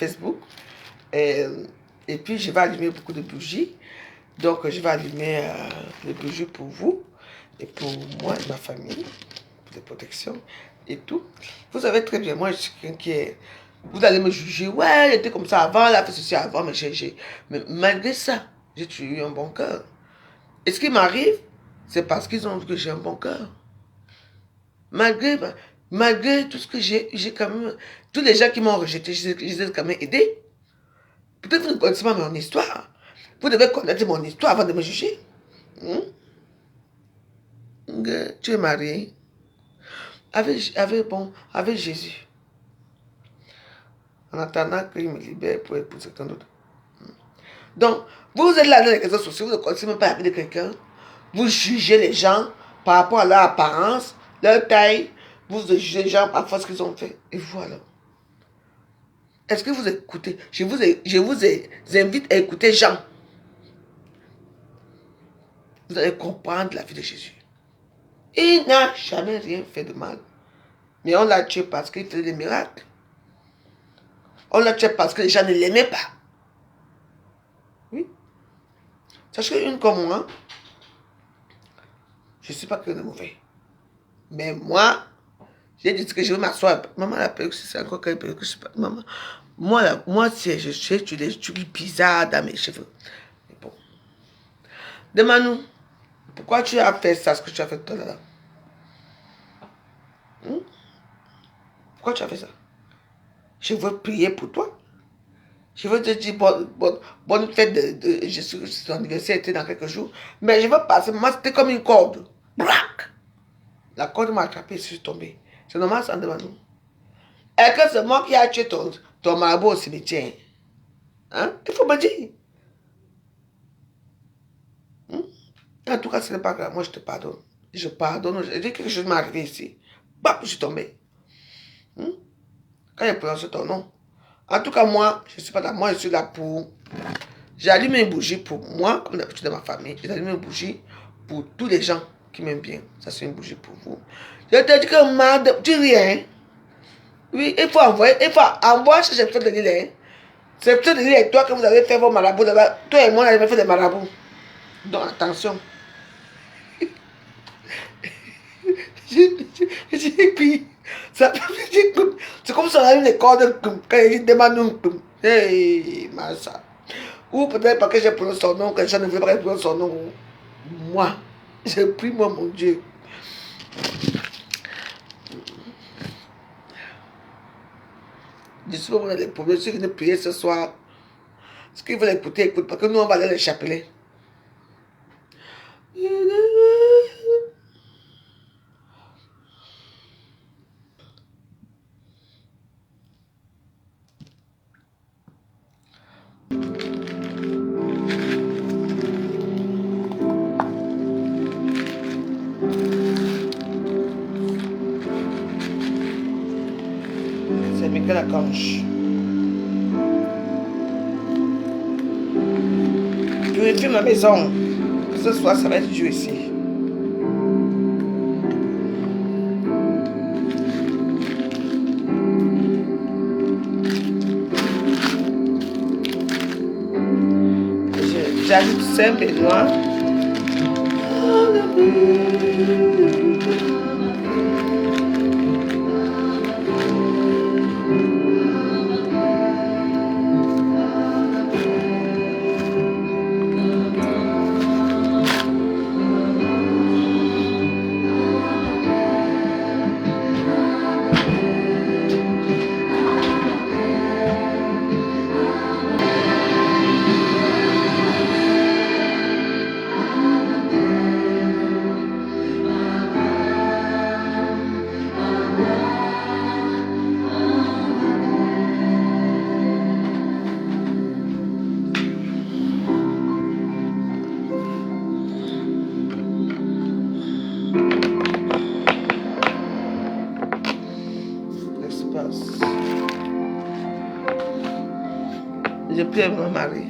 Facebook. Et, et puis, je vais allumer beaucoup de bougies. Donc, je vais allumer les bougies pour vous et pour moi et ma famille, pour des protections et tout. Vous savez très bien, moi, je suis quelqu'un qui est... Vous allez me juger, ouais, elle était comme ça avant, elle a fait ceci avant, mais malgré ça, j'ai toujours eu un bon cœur. Et ce qui m'arrive, c'est parce qu'ils ont vu que j'ai un bon cœur. Malgré tout ce que j'ai quand même... Tous les gens qui m'ont rejeté, je les ai quand même aidés. Peut-être que vous ne connaissez pas mon histoire. Vous devez connaître mon histoire avant de me juger. Tu es marié avec Jésus. En attendant qu'il me libère pour épouser quelqu'un d'autre. Donc, vous êtes là dans les réseaux sociaux, vous ne connaissez même pas la vie de quelqu'un. Vous jugez les gens par rapport à leur apparence, leur taille. Vous jugez les gens par rapport à ce qu'ils ont fait. Et voilà. Est-ce que vous écoutez? Je vous invite à écouter Jean. Vous allez comprendre la vie de Jésus. Il n'a jamais rien fait de mal. Mais on l'a tué parce qu'il faisait des miracles. On l'a tué parce que les gens ne l'aimaient pas. Oui. Sachez qu'une comme moi, je ne suis pas que de mauvais. Mais moi, j'ai dit que je vais m'asseoir. Maman la perruque, c'est encore quelle perruque, je sais pas. Maman, moi je sais, tu des trucs bizarres dans mes cheveux. Mais bon. Demande-nous, pourquoi tu as fait ça, ce que tu as fait tout à l'heure? Pourquoi tu as fait ça? Je veux prier pour toi. Je veux te dire bonne fête de Jésus, son anniversaire était dans quelques jours. Mais je veux passer, moi c'était comme une corde. Brac! La corde m'a attrapé et je suis tombé. C'est normal ça devant nous. Est-ce que c'est moi qui ai tué ton marabout au cimetière? Hein? Il faut me dire. En tout cas, ce n'est pas grave. Moi, je te pardonne. Je pardonne. Je dis que quelque chose m'est arrivé ici. Bap, je suis tombé. Quand j'ai prononcé ton nom. En tout cas, moi, je ne suis pas là. Moi, je suis là pour... J'allume une bougie pour moi, comme d'habitude dans ma famille. J'allume une bougie pour tous les gens qui m'aiment bien. Ça, c'est une bougie pour vous. Je te dis que madame, tu ris, hein? Oui, il faut envoyer ce chef de l'île, hein? C'est chef de l'île et toi que vous avez fait vos marabouts là-bas. Toi et moi, on avait fait des marabouts. Donc, attention. J'ai pris. C'est comme si on a une corde quand il demande un hey, Massa. Ou peut-être parce que j'ai prononcé son nom, que les gens ne veulent pas prononcer son nom. Moi, j'ai pris moi, mon Dieu. Je suis pas les problèmes. Ceux qui veulent prier ce soir, ce qu'ils veulent écouter, écoute, parce que nous, on va aller les chapelets. C'est Michael Archange. Purifie ma maison. Ce soir, ça va être Dieu ici. J'ajoute Saint-Benoît. Je prie avec mon mari.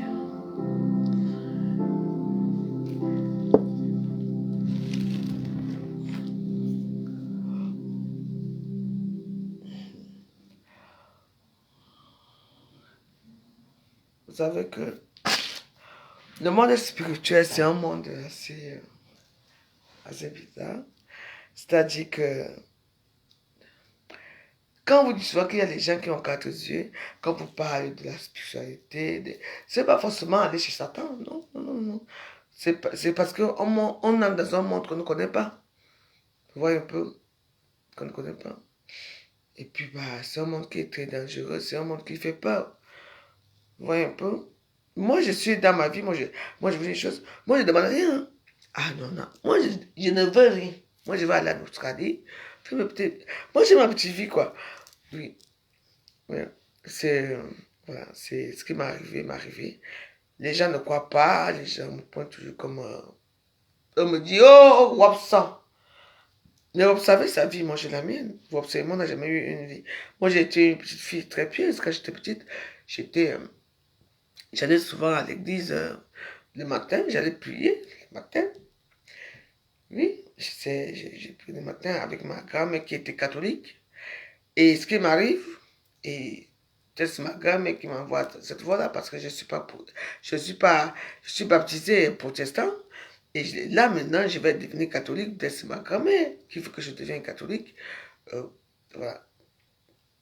vous savez que le monde spirituel, c'est un monde assez bizarre. C'est-à-dire que quand vous dites souvent qu'il y a des gens qui ont quatre yeux, quand vous parlez de la spiritualité, c'est pas forcément aller chez Satan, non, non, non, non. C'est parce qu'on on entre dans un monde qu'on ne connaît pas. Vous voyez un peu, qu'on ne connaît pas. Et puis, bah, c'est un monde qui est très dangereux, c'est un monde qui fait peur. Vous voyez un peu. Moi, je suis dans ma vie, moi, je veux des choses. Moi, je ne demande rien. Hein. Ah non, non. Moi, je ne veux rien. Moi, je vais aller en Australie. Moi, j'ai ma petite vie, quoi. Oui. Ouais. C'est voilà, c'est ce qui m'est arrivé. Les gens ne croient pas, les gens me pointent toujours comme... on me dit, oh, Wapsa. Mais vous savez sa vie, moi j'ai la mienne. Vous observez, moi, on n'a jamais eu une vie. Moi, j'ai été une petite fille très pieuse. Quand j'étais petite, j'étais... j'allais souvent à l'église le matin, j'allais prier le matin. Oui, j'ai prié le matin avec ma grand-mère qui était catholique. Et ce qui m'arrive, et c'est ma grand-mère qui m'envoie cette voie-là parce que je suis baptisé protestant. Et là, maintenant, je vais devenir catholique. C'est ma grand-mère qui veut que je devienne catholique. Voilà.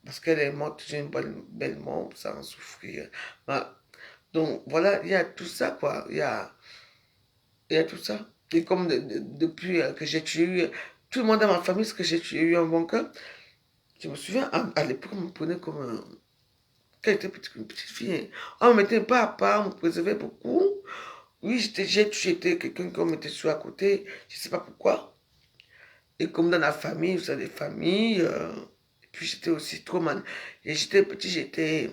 Parce qu'elle est morte d'une belle mort sans souffrir. Voilà. Donc, voilà, il y a tout ça, quoi. Il y a tout ça. Et comme depuis que j'ai tué, tout le monde dans ma famille, ce que j'ai eu un bon cœur, je me souviens, à l'époque, on me prenait comme quand j'étais une petite fille. Hein. On me mettait pas à part, on me préservait beaucoup. Oui, j'étais quelqu'un qu'on mettait sur à côté, je ne sais pas pourquoi. Et comme dans la famille, vous savez, des familles, et puis j'étais aussi trop mal. Et j'étais petit, j'étais...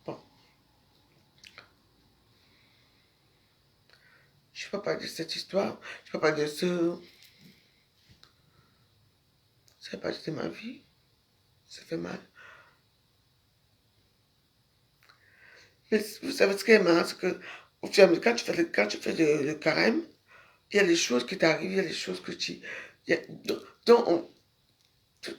Bon, je ne peux pas parler de cette histoire, je ne peux pas parler de ce... Ça fait partie de ma vie, ça fait mal. Mais vous savez ce qui est marrant, c'est que quand tu fais le carême, il y a des choses qui t'arrivent, il y a des choses que tu... Donc,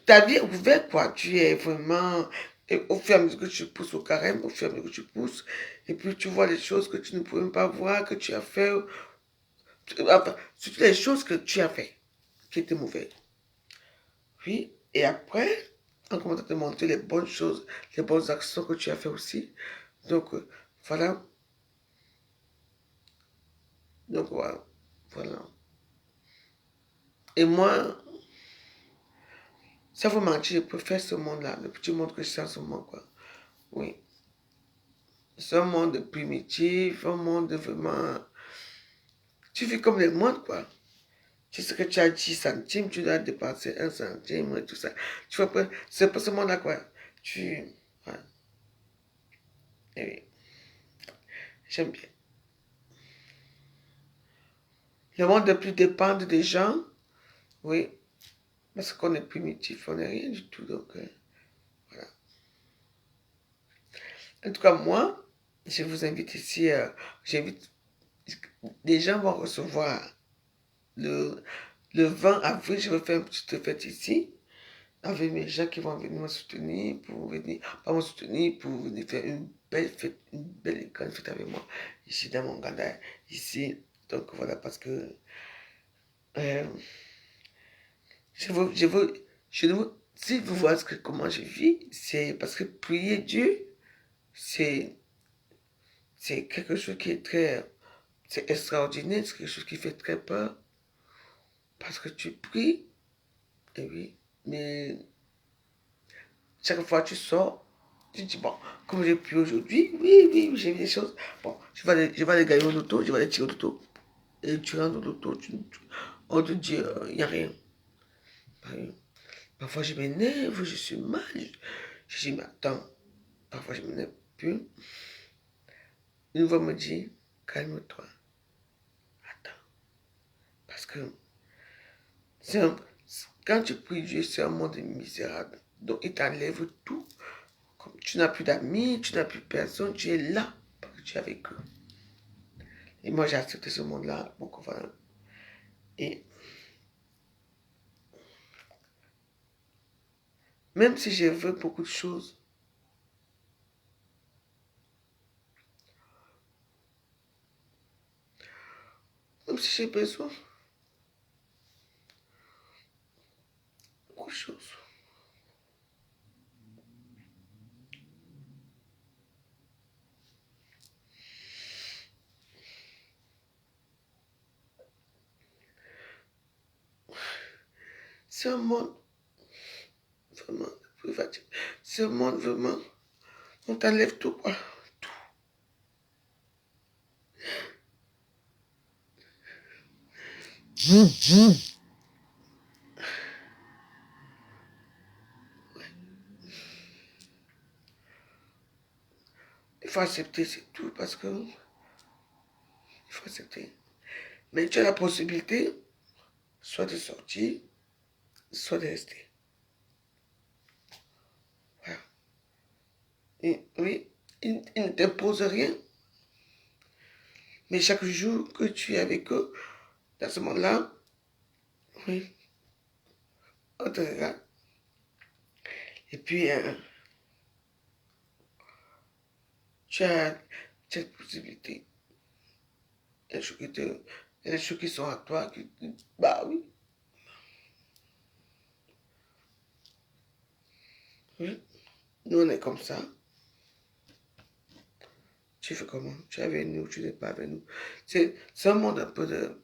ta vie est ouverte, quoi. Tu es vraiment... Et au fur et à mesure que tu pousses au carême, au fur et à mesure que tu pousses, et puis tu vois les choses que tu ne pouvais même pas voir, que tu as fait, enfin, surtout les choses que tu as fait, qui étaient mauvaises. Oui, et après, on commence à te montrer les bonnes choses, les bonnes actions que tu as fait aussi. Donc, voilà. Donc, voilà. Voilà. Et moi, ça vous mentir, je préfère ce monde-là, le petit monde que je suis en ce moment, quoi. Oui. C'est un monde primitif, un monde vraiment... Tu vis comme le monde, quoi. Tu sais que tu as 10 centimes, tu dois dépenser 1 centime et tout ça. Tu vois, c'est pas ce monde-là, quoi. Tu... Ouais. Et oui. J'aime bien. Le monde ne plus dépendre des gens, oui. Parce qu'on est primitif, on n'est rien du tout, donc... voilà. En tout cas, moi, je vous invite ici, j'invite... Les gens vont recevoir le 20 avril, je vais faire une petite fête ici, avec mes gens qui vont venir me soutenir, pour venir, pas me soutenir, pour venir faire une belle fête, une belle grande fête avec moi, ici dans mon Ghana, ici. Donc voilà, parce que euh, je veux, si vous voyez comment je vis, c'est parce que prier Dieu, c'est quelque chose qui est très, c'est extraordinaire, c'est quelque chose qui fait très peur, parce que tu pries, et oui, mais chaque fois que tu sors, tu dis, bon, comme j'ai pu aujourd'hui, oui, oui, j'ai vu des choses. Bon, je vais aller gagner au loto, je vais aller tirer au loto. Et tu rentres au loto, on te dit, il n'y a rien. Parfois, je m'énerve, je suis mal. Je dis, mais attends, parfois, je m'énerve plus. Une voix me dit, calme-toi. Attends. Parce que quand tu pries Dieu, c'est un monde misérable. Donc, il t'enlève tout. Comme tu n'as plus d'amis, tu n'as plus personne, tu es là parce que tu es avec eux. Et moi, j'ai accepté ce monde-là. Donc, voilà. Et même si je veux beaucoup de choses, même si j'ai besoin de beaucoup de choses. C'est un monde vraiment privatif. C'est un monde vraiment, on t'enlève tout, quoi. Il faut accepter, c'est tout, parce que il faut accepter. Mais tu as la possibilité, soit de sortir, soit de rester. Voilà. Et, oui, ils ne t'imposent rien, mais chaque jour que tu es avec eux, dans ce monde-là, oui, on te regarde. Et puis, tu as cette possibilité. Il y a des choses il y a des choses qui sont à toi, bah oui, oui. Nous, on est comme ça. Tu fais comment? Tu es avec nous, tu n'es pas avec nous. C'est un monde un peu de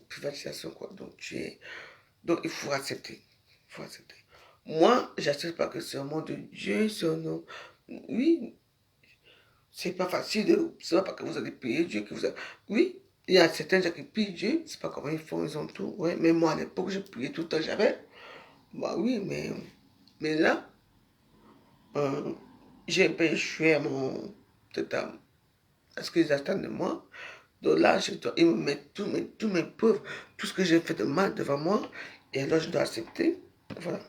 privatisation, quoi. Donc il faut accepter. Il faut accepter. Moi, j'accepte pas que c'est un monde de Dieu, c'est un nom. Oui, c'est pas facile de. C'est pas que vous allez payer Dieu que vous avez. Oui, il y a certains gens qui pillent Dieu, c'est pas comment ils font, ils ont tout. Ouais, mais moi, à l'époque, je priais tout le temps, j'avais. Bah oui, mais là, euh, j'ai un peu échoué à mon. Total. À ce qu'ils attendent de moi. Donc là, ils me mettent tous mes preuves, tout ce que j'ai fait de mal devant moi, et là, je dois accepter. Voilà.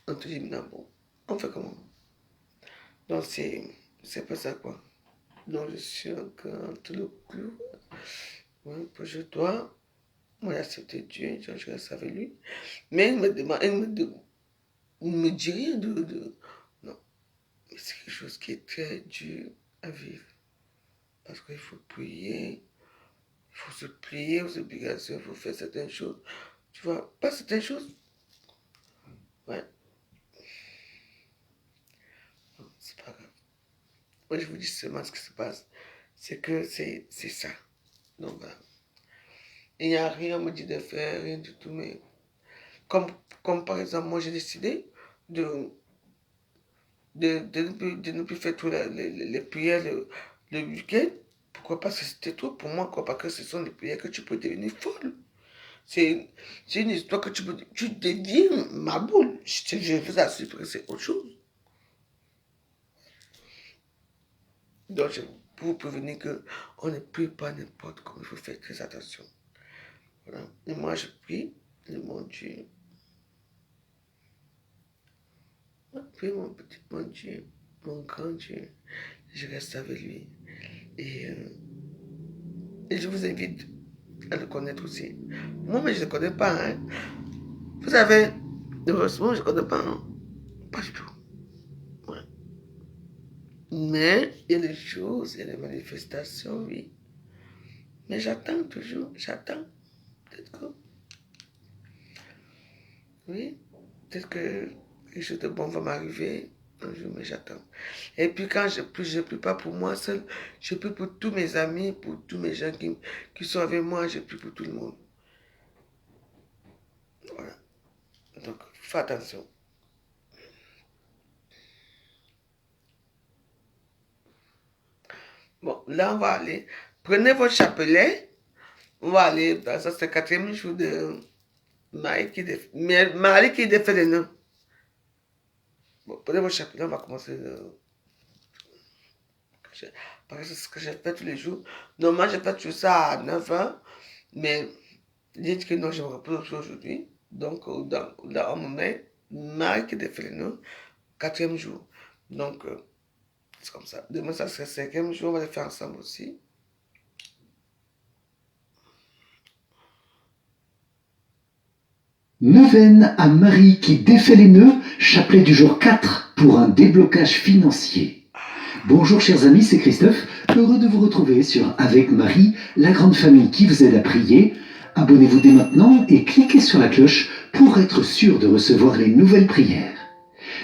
On te dit, non, bon, on fait comment? Donc, c'est pas ça, quoi. Donc, je suis encore tout le clou. Ouais, que je dois, moi, accepter Dieu, je reste avec lui. Mais il me demande, il me dit rien non, mais c'est quelque chose qui est très dur à vivre. Parce qu'il faut prier, il faut se plier aux obligations, il faut faire certaines choses. Tu vois, pas certaines choses. Ouais, non, c'est pas grave. Moi, je vous dis seulement ce qui se passe. C'est que c'est ça. Donc, voilà. Il n'y a rien à me dire de faire, rien du tout. Mais comme, comme par exemple, moi, j'ai décidé de, de ne plus faire toutes les prières le week-end. Pourquoi? Parce que c'était trop pour moi, quoi. Parce que ce sont des prières que tu peux devenir folle. C'est une histoire que tu deviens ma boule. Je vous assure que c'est autre chose. Donc, je pour vous prévenir qu'on ne prie pas n'importe comment. Il faut faire très attention. Voilà. Et moi, je prie. Et mon Dieu. Je prie mon petit mon Dieu. Mon grand Dieu. Je reste avec lui. Et, euh, et je vous invite à le connaître aussi. Moi, mais je ne le connais pas. Hein. Vous savez, heureusement, je ne connais pas. Hein. Pas du tout. Ouais. Mais il y a des choses, il y a des manifestations, oui. Mais j'attends toujours, j'attends. Peut-être que, oui, peut-être que quelque chose de bon va m'arriver un jour, mais j'attends. Et puis quand je prie pas pour moi seul, je prie pour tous mes amis, pour tous mes gens qui sont avec moi, je prie pour tout le monde. Voilà. Donc, fais attention. Bon, là, on va aller. Prenez votre chapelet. On va aller, ça c'est le quatrième jour de Marie qui défait les nœuds. Bon, prenez votre chapelet, on va commencer. Parce que c'est ce que j'ai fait tous les jours. Normalement, j'ai fait tout ça à 9h, mais j'ai dit que non, je me repose aujourd'hui. Donc, on me met Marie qui défait les nœuds, quatrième jour. Donc, c'est comme ça. Demain, ça serait cinquième jour, on va les faire ensemble aussi. Neuvaine à Marie qui défait les nœuds, chapelet du jour 4 pour un déblocage financier. Bonjour chers amis, c'est Christophe, heureux de vous retrouver sur Avec Marie, la grande famille qui vous aide à prier. Abonnez-vous dès maintenant et cliquez sur la cloche pour être sûr de recevoir les nouvelles prières.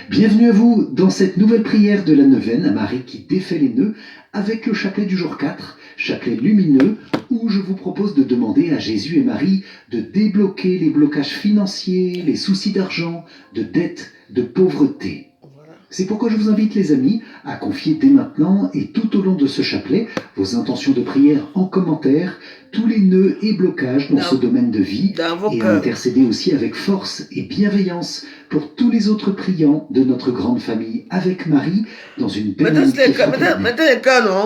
Bienvenue à vous dans cette nouvelle prière de la neuvaine à Marie qui défait les nœuds avec le chapelet du jour 4, chapelet lumineux, où je vous propose de demander à Jésus et Marie de débloquer les blocages financiers, les soucis d'argent, de dette, de pauvreté. C'est pourquoi je vous invite les amis à confier dès maintenant et tout au long de ce chapelet vos intentions de prière en commentaire, tous les nœuds et blocages dans ce domaine de vie et à intercéder aussi avec force et bienveillance pour tous les autres priants de notre grande famille avec Marie dans une belle amitié fraternelle.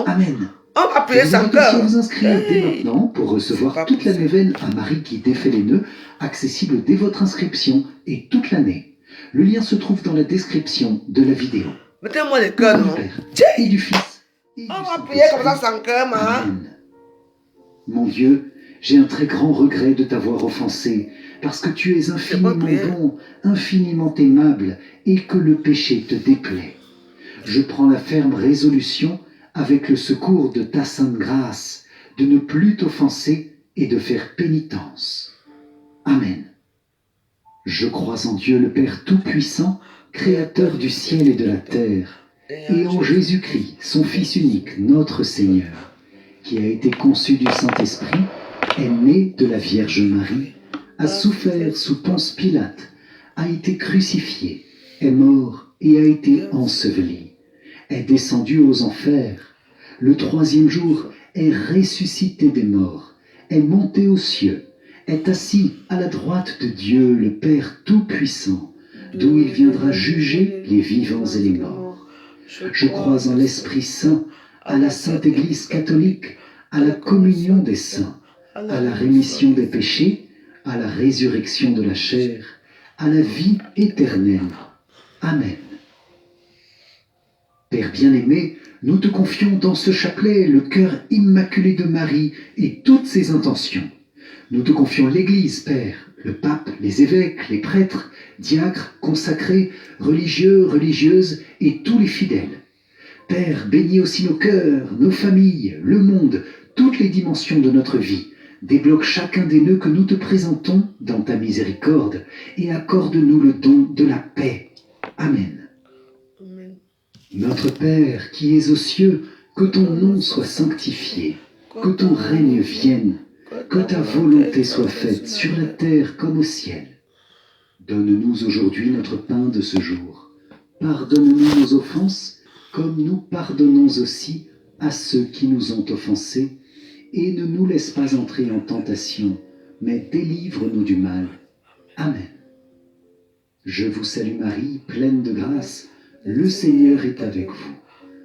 Amen. On va prier sans Je vous invite aussi à vous inscrire dès maintenant pour recevoir toute la neuvaine à Marie qui défait les nœuds, accessible dès votre inscription et toute l'année. Le lien se trouve dans la description de la vidéo. Mettez-moi les cœurs, non? Et du Fils. Et On du va prier comme ça sans cœur, maman. Amen. Mon Dieu, j'ai un très grand regret de t'avoir offensé, parce que tu es infiniment bon, infiniment aimable, et que le péché te déplaît. Je prends la ferme résolution, avec le secours de ta sainte grâce, de ne plus t'offenser et de faire pénitence. Amen. Je crois en Dieu le Père Tout-Puissant, Créateur du ciel et de la terre, et en Jésus-Christ, son Fils unique, notre Seigneur, qui a été conçu du Saint-Esprit, est né de la Vierge Marie, a souffert sous Ponce Pilate, a été crucifié, est mort et a été enseveli, est descendu aux enfers, le troisième jour est ressuscité des morts, est monté aux cieux, est assis à la droite de Dieu, le Père Tout-Puissant, d'où il viendra juger les vivants et les morts. Je crois en l'Esprit Saint, à la Sainte Église catholique, à la communion des saints, à la rémission des péchés, à la résurrection de la chair, à la vie éternelle. Amen. Père bien-aimé, nous te confions dans ce chapelet le cœur immaculé de Marie et toutes ses intentions. Nous te confions l'Église, Père, le pape, les évêques, les prêtres, diacres, consacrés, religieux, religieuses et tous les fidèles. Père, bénis aussi nos cœurs, nos familles, le monde, toutes les dimensions de notre vie. Débloque chacun des nœuds que nous te présentons dans ta miséricorde et accorde-nous le don de la paix. Amen. Amen. Notre Père qui es aux cieux, que ton nom soit sanctifié, que ton règne vienne, que ta volonté soit faite sur la terre comme au ciel. Donne-nous aujourd'hui notre pain de ce jour. Pardonne-nous nos offenses, comme nous pardonnons aussi à ceux qui nous ont offensés. Et ne nous laisse pas entrer en tentation, mais délivre-nous du mal. Amen. Je vous salue Marie, pleine de grâce, le Seigneur est avec vous.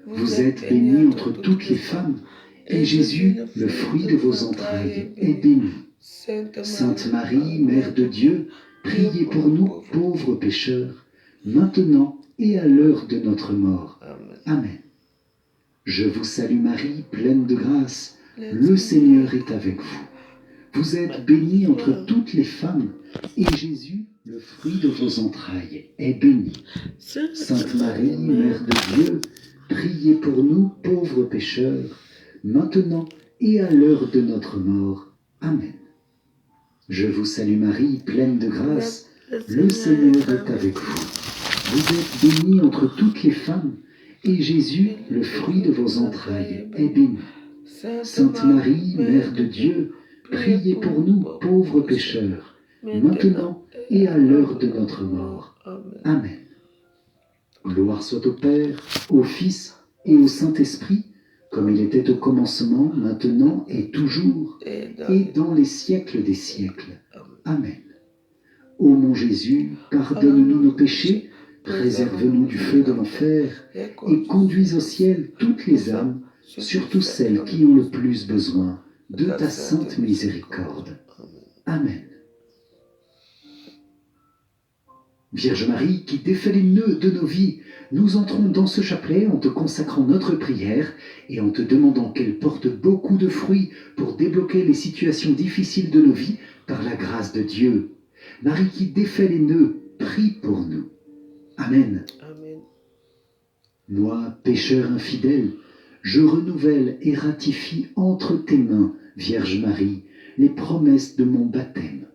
Vous êtes bénie entre toutes les femmes, et Jésus, le fruit de vos entrailles, est béni. Sainte Marie, Mère de Dieu, priez pour nous, pauvres pécheurs, maintenant et à l'heure de notre mort. Amen. Je vous salue Marie, pleine de grâce, le Seigneur est avec vous. Vous êtes bénie entre toutes les femmes, et Jésus, le fruit de vos entrailles, est béni. Sainte Marie, Mère de Dieu, priez pour nous, pauvres pécheurs, maintenant et à l'heure de notre mort. Amen. Je vous salue Marie, pleine de grâce, le Seigneur est avec vous. Vous êtes bénie entre toutes les femmes, et Jésus, le fruit de vos entrailles, est béni. Sainte Marie, Mère de Dieu, priez pour nous, pauvres pécheurs, maintenant et à l'heure de notre mort. Amen. Gloire soit au Père, au Fils et au Saint-Esprit, comme il était au commencement, maintenant et toujours, et dans les siècles des siècles. Amen. Ô mon Jésus, pardonne-nous nos péchés, préserve-nous du feu de l'enfer, et conduis au ciel toutes les âmes, surtout celles qui ont le plus besoin de ta sainte miséricorde. Amen. Vierge Marie, qui défait les nœuds de nos vies, nous entrons dans ce chapelet en te consacrant notre prière et en te demandant qu'elle porte beaucoup de fruits pour débloquer les situations difficiles de nos vies par la grâce de Dieu. Marie qui défait les nœuds, prie pour nous. Amen. Amen. Moi, pécheur infidèle, je renouvelle et ratifie entre tes mains, Vierge Marie, les promesses de mon baptême.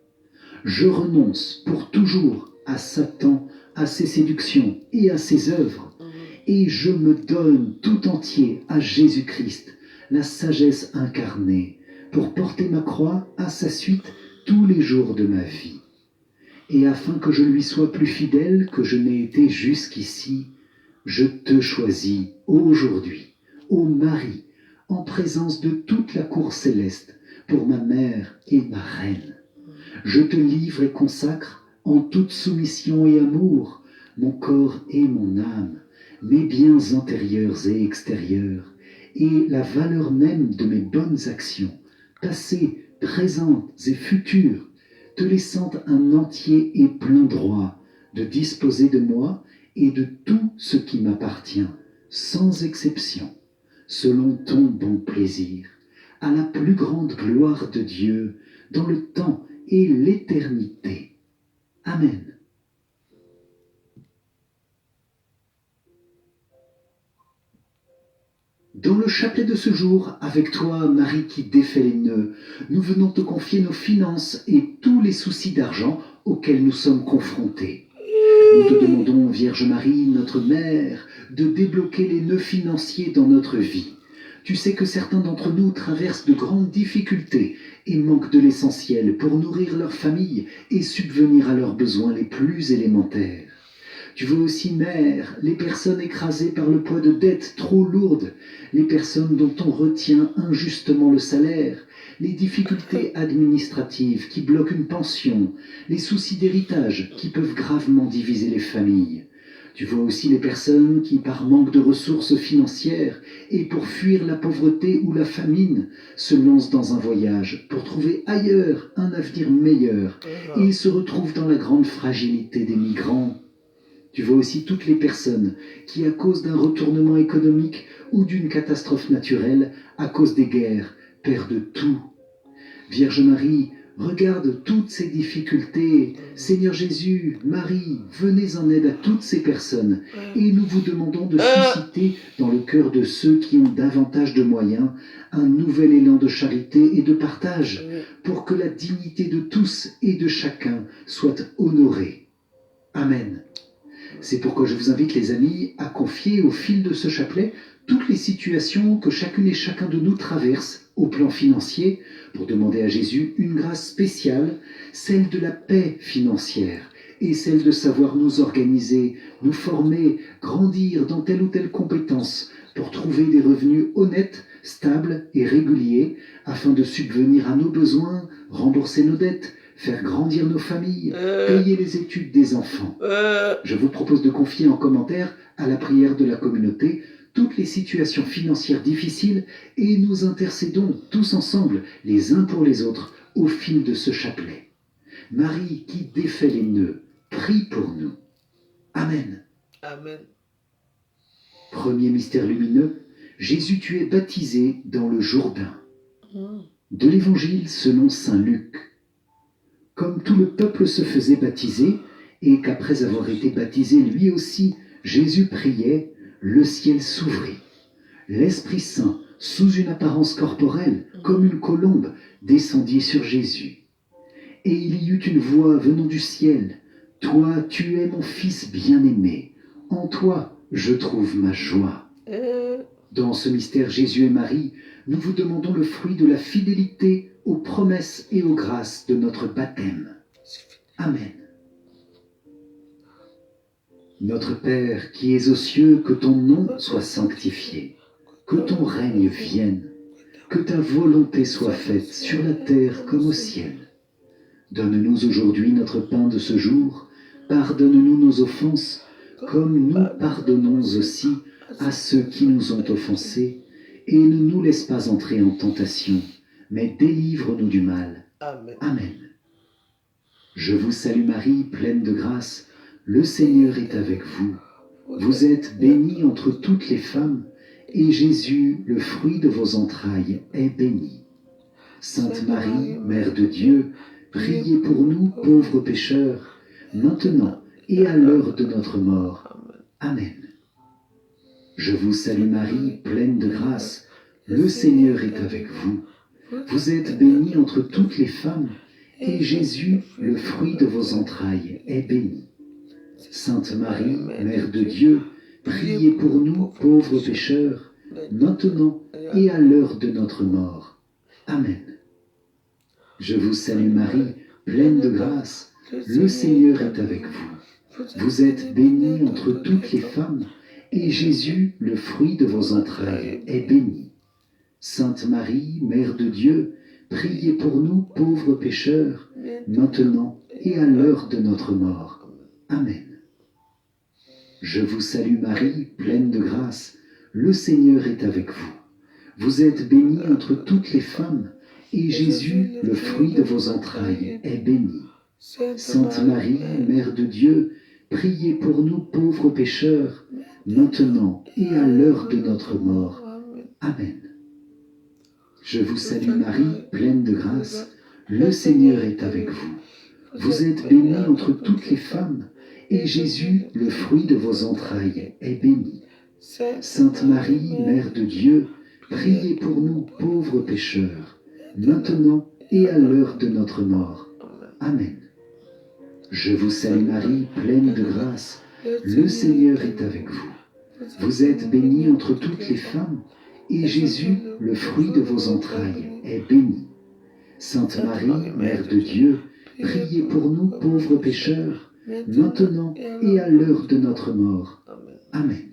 Je renonce pour toujours à Satan, à ses séductions et à ses œuvres, et je me donne tout entier à Jésus-Christ, la sagesse incarnée, pour porter ma croix à sa suite tous les jours de ma vie. Et afin que je lui sois plus fidèle que je n'ai été jusqu'ici, je te choisis aujourd'hui, ô Marie, en présence de toute la cour céleste, pour ma mère et ma reine. Je te livre et consacre, en toute soumission et amour, mon corps et mon âme, mes biens antérieurs et extérieurs, et la valeur même de mes bonnes actions, passées, présentes et futures, te laissant un entier et plein droit de disposer de moi et de tout ce qui m'appartient, sans exception, selon ton bon plaisir, à la plus grande gloire de Dieu, dans le temps et l'éternité. Amen. Dans le chapelet de ce jour, avec toi, Marie qui défait les nœuds, nous venons te confier nos finances et tous les soucis d'argent auxquels nous sommes confrontés. Nous te demandons, Vierge Marie, notre Mère, de débloquer les nœuds financiers dans notre vie. Tu sais que certains d'entre nous traversent de grandes difficultés et manquent de l'essentiel pour nourrir leur famille et subvenir à leurs besoins les plus élémentaires. Tu vois aussi, Mère, les personnes écrasées par le poids de dettes trop lourdes, les personnes dont on retient injustement le salaire, les difficultés administratives qui bloquent une pension, les soucis d'héritage qui peuvent gravement diviser les familles. Tu vois aussi les personnes qui, par manque de ressources financières et pour fuir la pauvreté ou la famine, se lancent dans un voyage pour trouver ailleurs un avenir meilleur et se retrouvent dans la grande fragilité des migrants. Tu vois aussi toutes les personnes qui, à cause d'un retournement économique ou d'une catastrophe naturelle, à cause des guerres, perdent tout. Vierge Marie, regarde toutes ces difficultés. Seigneur Jésus, Marie, venez en aide à toutes ces personnes. Et nous vous demandons de susciter dans le cœur de ceux qui ont davantage de moyens un nouvel élan de charité et de partage pour que la dignité de tous et de chacun soit honorée. Amen. C'est pourquoi je vous invite, les amis, à confier au fil de ce chapelet toutes les situations que chacune et chacun de nous traverse au plan financier pour demander à Jésus une grâce spéciale, celle de la paix financière et celle de savoir nous organiser, nous former, grandir dans telle ou telle compétence pour trouver des revenus honnêtes, stables et réguliers afin de subvenir à nos besoins, rembourser nos dettes, faire grandir nos familles, payer les études des enfants. Je vous propose de confier en commentaire à la prière de la communauté toutes les situations financières difficiles et nous intercédons tous ensemble, les uns pour les autres, au fil de ce chapelet. Marie qui défait les nœuds, prie pour nous. Amen. Amen. Premier mystère lumineux, Jésus tu es baptisé dans le Jourdain. De l'Évangile selon saint Luc. Comme tout le peuple se faisait baptiser, et qu'après avoir été baptisé lui aussi, Jésus priait, le ciel s'ouvrit. L'Esprit Saint, sous une apparence corporelle, comme une colombe, descendit sur Jésus. Et il y eut une voix venant du ciel. « Toi, tu es mon Fils bien-aimé. En toi, je trouve ma joie. » Dans ce mystère Jésus et Marie, nous vous demandons le fruit de la fidélité aux promesses et aux grâces de notre baptême. Amen. Notre Père qui es aux cieux, que ton nom soit sanctifié, que ton règne vienne, que ta volonté soit faite sur la terre comme au ciel. Donne-nous aujourd'hui notre pain de ce jour, pardonne-nous nos offenses, comme nous pardonnons aussi à ceux qui nous ont offensés, et ne nous laisse pas entrer en tentation, mais délivre-nous du mal. Amen. Amen. Je vous salue Marie, pleine de grâce, le Seigneur est avec vous. Vous êtes bénie entre toutes les femmes, et Jésus, le fruit de vos entrailles, est béni. Sainte Marie, Mère de Dieu, priez pour nous pauvres pécheurs, maintenant et à l'heure de notre mort. Amen. Je vous salue Marie, pleine de grâce, le Seigneur est avec vous. Vous êtes bénie entre toutes les femmes, et Jésus, le fruit de vos entrailles, est béni. Sainte Marie, Mère de Dieu, priez pour nous pauvres pécheurs, maintenant et à l'heure de notre mort. Amen. Je vous salue Marie, pleine de grâce, le Seigneur est avec vous. Vous êtes bénie entre toutes les femmes, et Jésus, le fruit de vos entrailles, est béni. Sainte Marie, Mère de Dieu, priez pour nous pauvres pécheurs, maintenant et à l'heure de notre mort. Amen. Je vous salue Marie, pleine de grâce, le Seigneur est avec vous. Vous êtes bénie entre toutes les femmes, et Jésus, le fruit de vos entrailles, est béni. Sainte Marie, Mère de Dieu, priez pour nous pauvres pécheurs, maintenant et à l'heure de notre mort. Amen. Je vous salue Marie, pleine de grâce, le Seigneur est avec vous. Vous êtes bénie entre toutes les femmes, et Jésus, le fruit de vos entrailles, est béni. Sainte Marie, Mère de Dieu, priez pour nous pauvres pécheurs, maintenant et à l'heure de notre mort. Amen. Je vous salue Marie, pleine de grâce, le Seigneur est avec vous. Vous êtes bénie entre toutes les femmes, et Jésus, le fruit de vos entrailles, est béni. Sainte Marie, Mère de Dieu, priez pour nous pauvres pécheurs, maintenant et à l'heure de notre mort. Amen.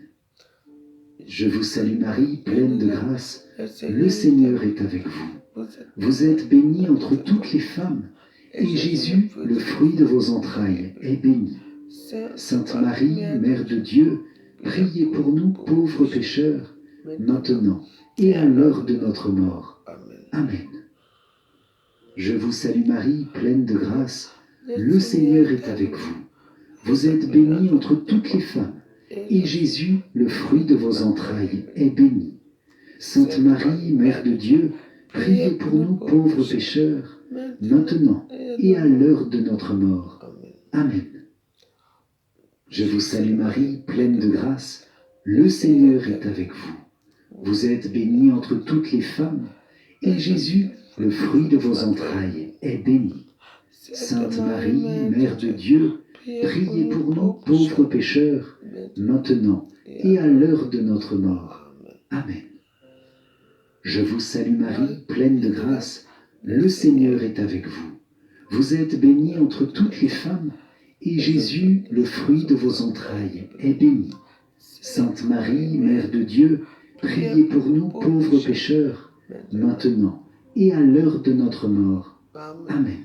Je vous salue Marie, pleine de grâce, le Seigneur est avec vous. Vous êtes bénie entre toutes les femmes, et Jésus, le fruit de vos entrailles, est béni. Sainte Marie, Mère de Dieu, priez pour nous pauvres pécheurs, maintenant et à l'heure de notre mort. Amen. Je vous salue Marie, pleine de grâce, le Seigneur est avec vous. Vous êtes bénie entre toutes les femmes, et Jésus, le fruit de vos entrailles, est béni. Sainte Marie, Mère de Dieu, priez pour nous pauvres pécheurs, maintenant et à l'heure de notre mort. Amen. Je vous salue Marie, pleine de grâce, le Seigneur est avec vous. Vous êtes bénie entre toutes les femmes, et Jésus, le fruit de vos entrailles, est béni. Sainte Marie, Mère de Dieu, priez pour nous pauvres pécheurs, maintenant et à l'heure de notre mort. Amen. Je vous salue Marie, pleine de grâce, le Seigneur est avec vous. Vous êtes bénie entre toutes les femmes, et Jésus, le fruit de vos entrailles, est béni. Sainte Marie, Mère de Dieu, priez pour nous pauvres pécheurs, maintenant et à l'heure de notre mort. Amen.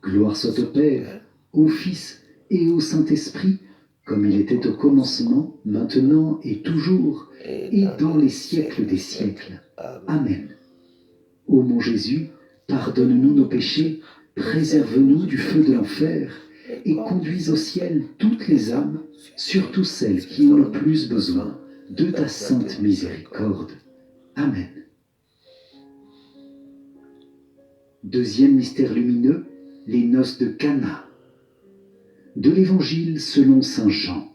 Gloire soit au Père, au Fils et au Saint-Esprit, comme il était au commencement, maintenant et toujours, et dans les siècles des siècles. Amen. Ô mon Jésus, pardonne-nous nos péchés, préserve-nous du feu de l'enfer, et conduis au ciel toutes les âmes, surtout celles qui ont le plus besoin de ta sainte miséricorde. Amen. Deuxième mystère lumineux, les noces de Cana. De l'Évangile selon saint Jean.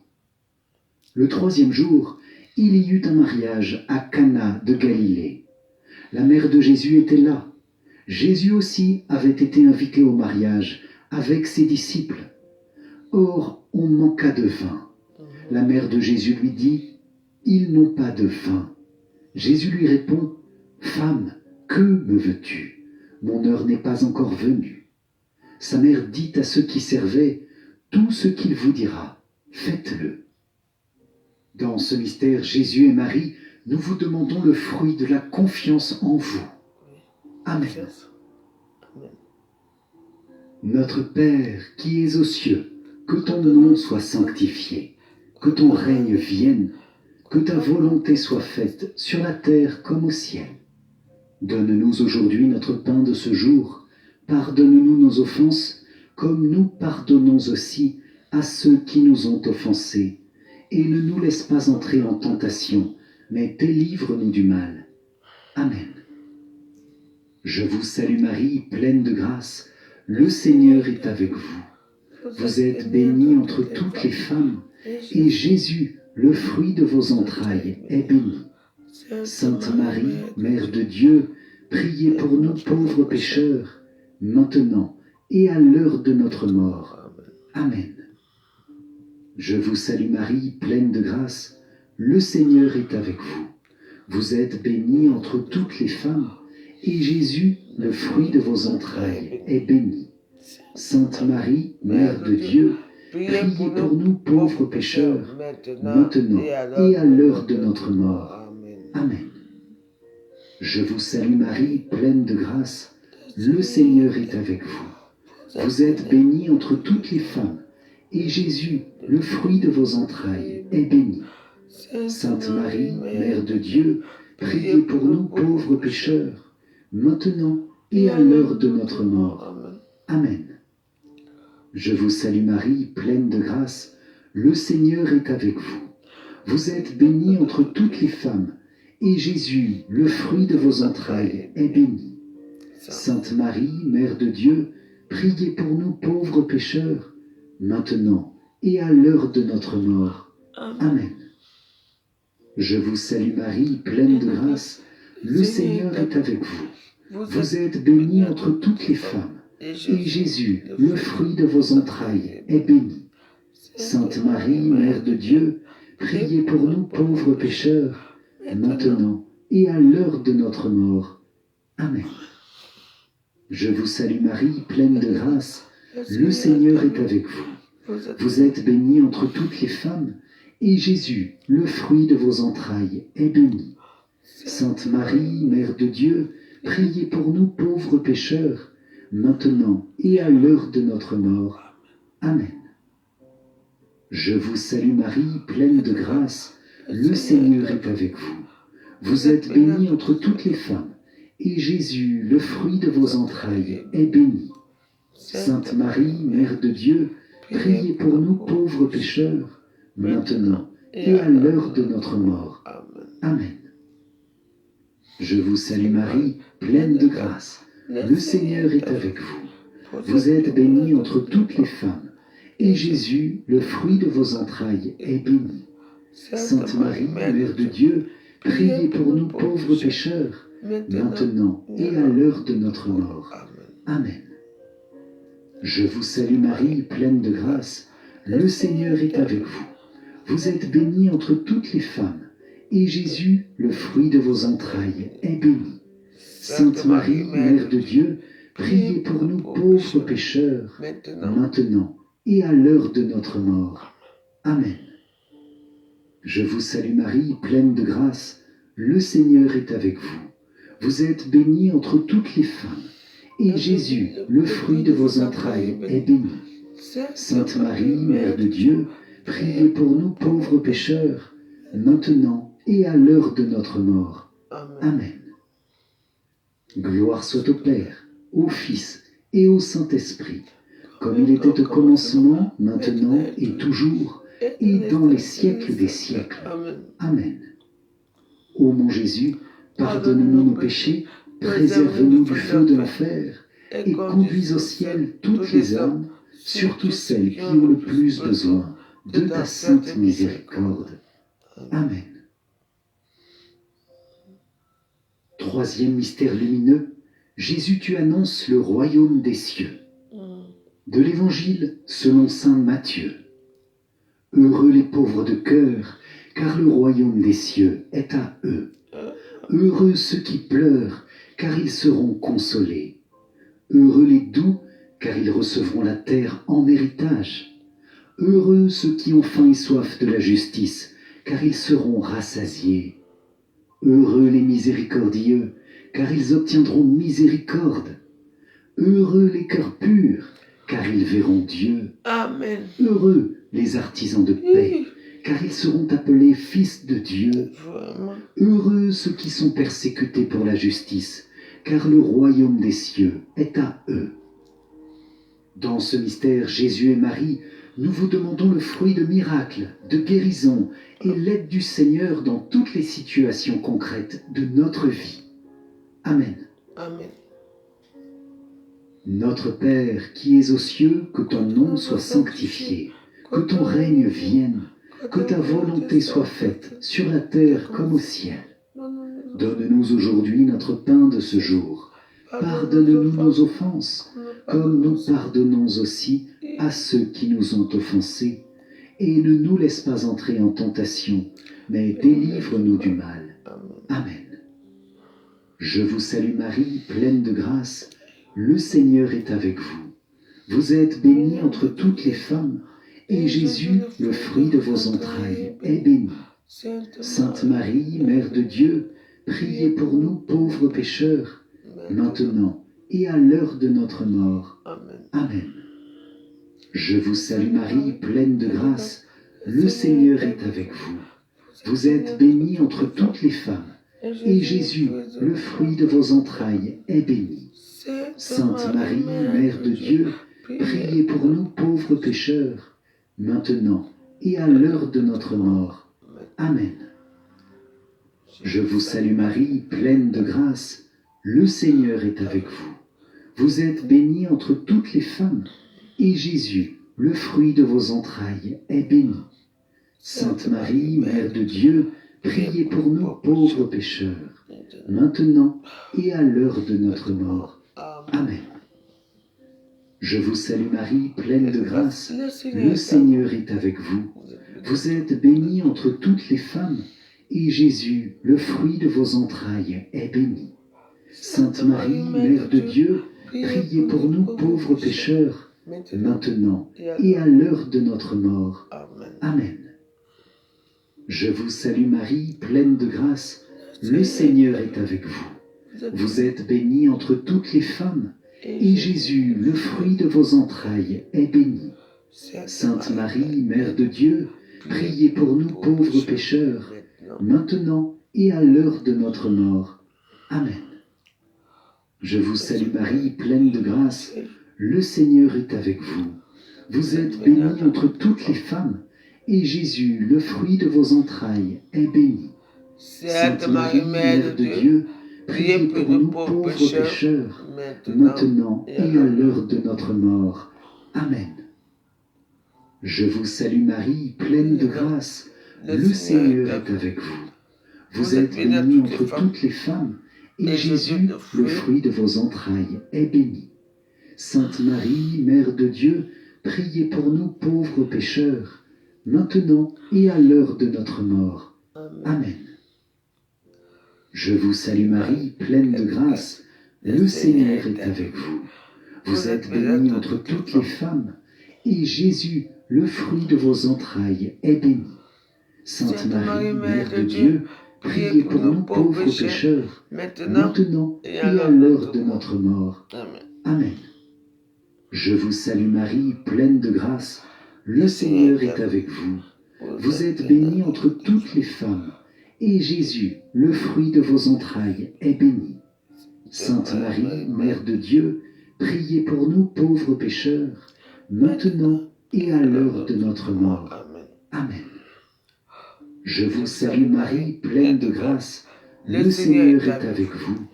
Le troisième jour, il y eut un mariage à Cana de Galilée. La mère de Jésus était là. Jésus aussi avait été invité au mariage avec ses disciples. Or, on manqua de vin. La mère de Jésus lui dit, « Ils n'ont pas de vin. » Jésus lui répond, « Femme, que me veux-tu ? Mon heure n'est pas encore venue. » Sa mère dit à ceux qui servaient, « Tout ce qu'il vous dira, faites-le. » Dans ce mystère, Jésus et Marie, nous vous demandons le fruit de la confiance en vous. Amen. Notre Père qui es aux cieux, que ton nom soit sanctifié, que ton règne vienne, que ta volonté soit faite sur la terre comme au ciel. Donne-nous aujourd'hui notre pain de ce jour. Pardonne-nous nos offenses, comme nous pardonnons aussi à ceux qui nous ont offensés. Et ne nous laisse pas entrer en tentation, mais délivre-nous du mal. Amen. Je vous salue Marie, pleine de grâce, le Seigneur est avec vous. Vous êtes bénie entre toutes les femmes, et Jésus, le fruit de vos entrailles, est béni. Sainte Marie, Mère de Dieu, priez pour nous pauvres pécheurs, maintenant et à l'heure de notre mort. Amen. Je vous salue Marie, pleine de grâce, le Seigneur est avec vous. Vous êtes bénie entre toutes les femmes, et Jésus, le fruit de vos entrailles, est béni. Sainte Marie, Mère de Dieu, priez pour nous pauvres pécheurs, maintenant et à l'heure de notre mort. Amen. Je vous salue Marie, pleine de grâce, le Seigneur est avec vous. Vous êtes bénie entre toutes les femmes, et Jésus, le fruit de vos entrailles, est béni. Sainte Marie, Mère de Dieu, priez pour nous pauvres pécheurs, maintenant et à l'heure de notre mort. Amen. Je vous salue Marie, pleine de grâce, le Seigneur est avec vous. Vous êtes bénie entre toutes les femmes, et Jésus, le fruit de vos entrailles, est béni. Sainte Marie, Mère de Dieu, priez pour nous pauvres pécheurs, maintenant et à l'heure de notre mort. Amen. Je vous salue Marie, pleine de grâce, le Seigneur est avec vous. Vous êtes bénie entre toutes les femmes, et Jésus, le fruit de vos entrailles, est béni. Sainte Marie, Mère de Dieu, priez pour nous pauvres pécheurs, maintenant et à l'heure de notre mort. Amen. Je vous salue Marie, pleine de grâce, le Seigneur est avec vous. Vous êtes bénie entre toutes les femmes, et Jésus, le fruit de vos entrailles, est béni. Sainte Marie, Mère de Dieu, priez pour nous pauvres pécheurs, maintenant et à l'heure de notre mort. Amen. Je vous salue Marie, pleine de grâce, le Seigneur est avec vous. Vous êtes bénie entre toutes les femmes, et Jésus, le fruit de vos entrailles, est béni. Sainte Marie, Mère de Dieu, priez pour nous pauvres pécheurs, maintenant et à l'heure de notre mort. Amen. Je vous salue Marie, pleine de grâce, le Seigneur est avec vous. Vous êtes bénie entre toutes les femmes, et Jésus, le fruit de vos entrailles, est béni. Sainte Marie, Mère de Dieu, priez pour nous pauvres pécheurs, maintenant et à l'heure de notre mort. Amen. Je vous salue Marie, pleine de grâce, le Seigneur est avec vous. Vous êtes bénie entre toutes les femmes, et Jésus, le fruit de vos entrailles, est béni. Sainte Marie, Mère de Dieu, priez pour nous pauvres pécheurs, maintenant et à l'heure de notre mort. Amen. Je vous salue Marie, pleine de grâce, le Seigneur est avec vous. Vous êtes bénie entre toutes les femmes, et Jésus, le fruit de vos entrailles, est béni. Sainte Marie, Mère de Dieu, priez pour nous pauvres pécheurs, maintenant et à l'heure de notre mort. Amen. Gloire soit au Père, au Fils et au Saint-Esprit, comme il était au commencement, maintenant et toujours, et dans les siècles des siècles. Amen. Ô mon Jésus, pardonne-nous nos péchés, préserve-nous du feu de l'enfer, et conduis au ciel toutes les âmes, surtout celles qui ont le plus besoin de ta sainte miséricorde. Amen. Troisième mystère lumineux, Jésus, tu annonces le royaume des cieux. De l'Évangile selon saint Matthieu. Heureux les pauvres de cœur, car le royaume des cieux est à eux. Heureux ceux qui pleurent, car ils seront consolés. Heureux les doux, car ils recevront la terre en héritage. Heureux ceux qui ont faim et soif de la justice, car ils seront rassasiés. Heureux les miséricordieux, car ils obtiendront miséricorde. Heureux les cœurs purs, car ils verront Dieu. Amen. Heureux les artisans de paix, car ils seront appelés fils de Dieu. Vraiment. Heureux ceux qui sont persécutés pour la justice, car le royaume des cieux est à eux. Dans ce mystère, Jésus et Marie, nous vous demandons le fruit de miracles, de guérison et l'aide du Seigneur dans toutes les situations concrètes de notre vie. Amen. Amen. Notre Père qui es aux cieux, que ton nom soit sanctifié, que ton règne vienne, que ta volonté soit faite sur la terre comme au ciel. Donne-nous aujourd'hui notre pain de ce jour. Pardonne-nous nos offenses, comme nous pardonnons aussi à ceux qui nous ont offensés. Et ne nous laisse pas entrer en tentation, mais délivre-nous du mal. Amen. Je vous salue Marie, pleine de grâce, le Seigneur est avec vous. Vous êtes bénie entre toutes les femmes, et Jésus, le fruit de vos entrailles, est béni. Sainte Marie, Mère de Dieu, priez pour nous pauvres pécheurs, maintenant et à l'heure de notre mort. Amen. Je vous salue Marie, pleine de grâce, le Seigneur est avec vous. Vous êtes bénie entre toutes les femmes, et Jésus, le fruit de vos entrailles, est béni. Sainte Marie, Mère de Dieu, priez pour nous pauvres pécheurs, maintenant et à l'heure de notre mort. Amen. Je vous salue Marie, pleine de grâce, le Seigneur est avec vous. Vous êtes bénie entre toutes les femmes, et Jésus, le fruit de vos entrailles, est béni. Sainte Marie, Mère de Dieu, priez pour nous pauvres pécheurs, maintenant et à l'heure de notre mort. Amen. Je vous salue Marie, pleine de grâce, le Seigneur est avec vous. Vous êtes bénie entre toutes les femmes, et Jésus, le fruit de vos entrailles, est béni. Sainte Marie, Mère de Dieu, priez pour nous pauvres pécheurs, maintenant et à l'heure de notre mort. Amen. Je vous salue Marie, pleine de grâce, le Seigneur est avec vous. Vous êtes bénie entre toutes les femmes, et Jésus, le fruit de vos entrailles, est béni. Sainte Marie, Mère de Dieu, priez pour nous pauvres pécheurs, maintenant et à l'heure de notre mort. Amen. Je vous salue Marie, pleine de grâce, le Seigneur est avec vous. Vous êtes bénie entre toutes les femmes, et Jésus, le fruit de vos entrailles, est béni. Sainte Marie, Mère de Dieu, priez pour nous pauvres pécheurs, maintenant et à l'heure de notre mort. Amen. Je vous salue Marie, pleine de grâce, le Seigneur est avec vous. Vous êtes bénie entre toutes les femmes, et Jésus, le fruit de vos entrailles, est béni. Sainte Marie, Mère de Dieu, priez pour nous pauvres pécheurs, maintenant et à l'heure de notre mort. Amen. Je vous salue Marie, pleine de grâce, le Seigneur est avec vous. Vous êtes bénie entre toutes les femmes, et Jésus, le fruit de vos entrailles, est béni. Sainte Marie, Mère de Dieu, priez pour nous pauvres pécheurs, maintenant et à l'heure de notre mort. Amen. Je vous salue Marie, pleine de grâce, le Seigneur est avec vous. Vous êtes bénie entre toutes les femmes, et Jésus, le fruit de vos entrailles, est béni. Sainte Marie, Mère de Dieu, priez pour nous pauvres pécheurs, maintenant et à l'heure de notre mort. Amen. Je vous salue Marie, pleine de grâce, le Seigneur est avec vous.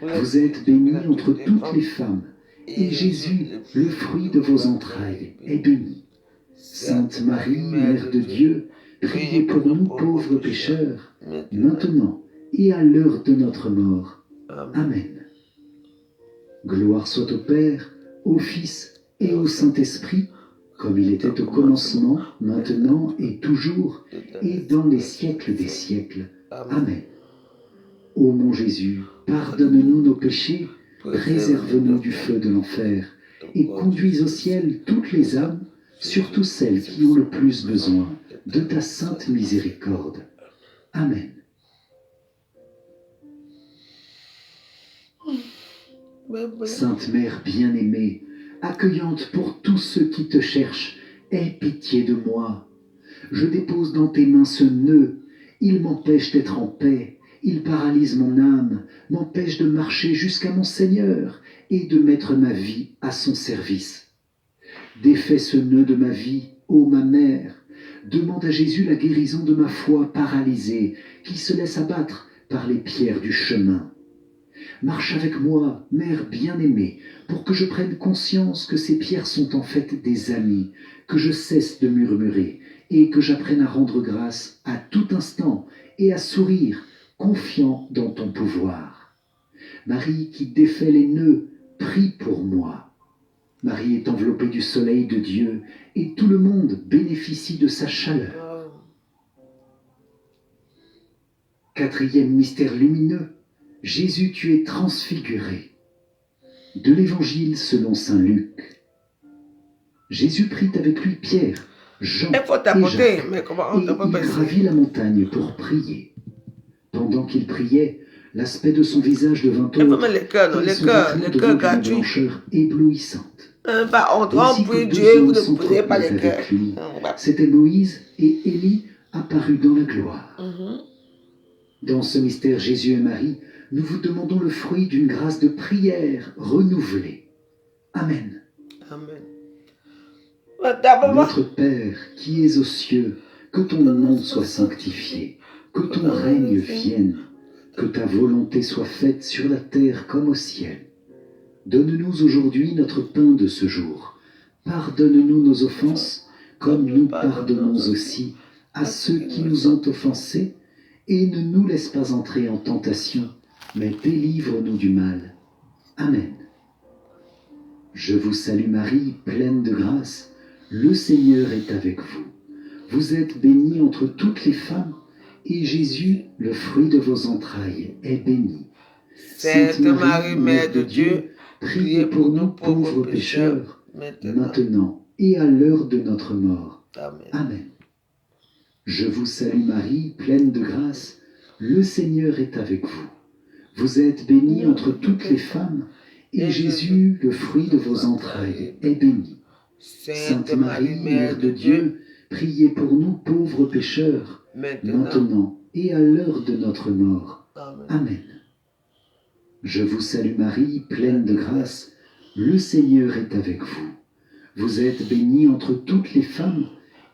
Vous êtes bénie entre toutes les femmes, et Jésus, le fruit de vos entrailles, est béni. Sainte Marie, Mère de Dieu, priez pour nous pauvres pécheurs, maintenant et à l'heure de notre mort. Amen. Gloire soit au Père, au Fils et au Saint-Esprit, comme il était au commencement, maintenant et toujours, et dans les siècles des siècles. Amen. Ô mon Jésus, pardonne-nous nos péchés, préserve-nous du feu de l'enfer, et conduis au ciel toutes les âmes, surtout celles qui ont le plus besoin de ta sainte miséricorde. Amen. Sainte Mère bien-aimée, accueillante pour tous ceux qui te cherchent, aie pitié de moi. Je dépose dans tes mains ce nœud, il m'empêche d'être en paix, il paralyse mon âme, m'empêche de marcher jusqu'à mon Seigneur et de mettre ma vie à son service. Défais ce nœud de ma vie, ô ma mère, demande à Jésus la guérison de ma foi paralysée, qui se laisse abattre par les pierres du chemin. Marche avec moi, Mère bien-aimée, pour que je prenne conscience que ces pierres sont en fait des amis, que je cesse de murmurer et que j'apprenne à rendre grâce à tout instant et à sourire, confiant dans ton pouvoir. Marie qui défait les nœuds, prie pour moi. Marie est enveloppée du soleil de Dieu et tout le monde bénéficie de sa chaleur. Quatrième mystère lumineux, Jésus, tu es transfiguré. De l'Évangile selon saint Luc. Jésus prit avec lui Pierre, Jean et Jacques, et il gravit la montagne pour prier. Pendant qu'il priait, l'aspect de son visage devint autre, et son vêtement devint d'une blancheur éblouissante. Ainsi que deux hommes s'entretenaient avec lui. C'étaient Moïse et Élie apparus dans la gloire. Dans ce mystère Jésus et Marie, nous vous demandons le fruit d'une grâce de prière renouvelée. Amen. Amen. Notre Père, qui es aux cieux, que ton nom soit sanctifié, que ton règne vienne, que ta volonté soit faite sur la terre comme au ciel. Donne-nous aujourd'hui notre pain de ce jour. Pardonne-nous nos offenses, comme nous pardonnons aussi à ceux qui nous ont offensés, et ne nous laisse pas entrer en tentation, mais délivre-nous du mal. Amen. Je vous salue Marie, pleine de grâce, le Seigneur est avec vous. Vous êtes bénie entre toutes les femmes, et Jésus, le fruit de vos entrailles, est béni. Sainte Marie, Mère de Dieu, priez pour nous pauvres pécheurs, maintenant et à l'heure de notre mort. Amen. Amen. Je vous salue Marie, pleine de grâce, le Seigneur est avec vous. Vous êtes bénie entre toutes les femmes, et Jésus, le fruit de vos entrailles, est béni. Sainte Marie, Mère de Dieu, priez pour nous pauvres pécheurs, maintenant et à l'heure de notre mort. Amen. Je vous salue Marie, pleine de grâce, le Seigneur est avec vous. Vous êtes bénie entre toutes les femmes,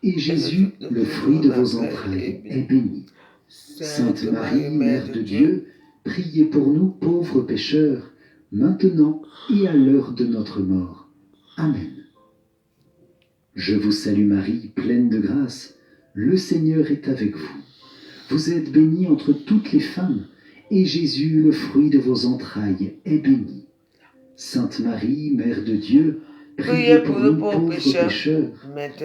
et Jésus, le fruit de vos entrailles, est béni. Sainte Marie, Mère de Dieu, priez pour nous pauvres pécheurs, maintenant et à l'heure de notre mort. Amen. Je vous salue Marie, pleine de grâce, le Seigneur est avec vous. Vous êtes bénie entre toutes les femmes, et Jésus, le fruit de vos entrailles, est béni. Sainte Marie, Mère de Dieu, priez pour nous pauvres pécheurs,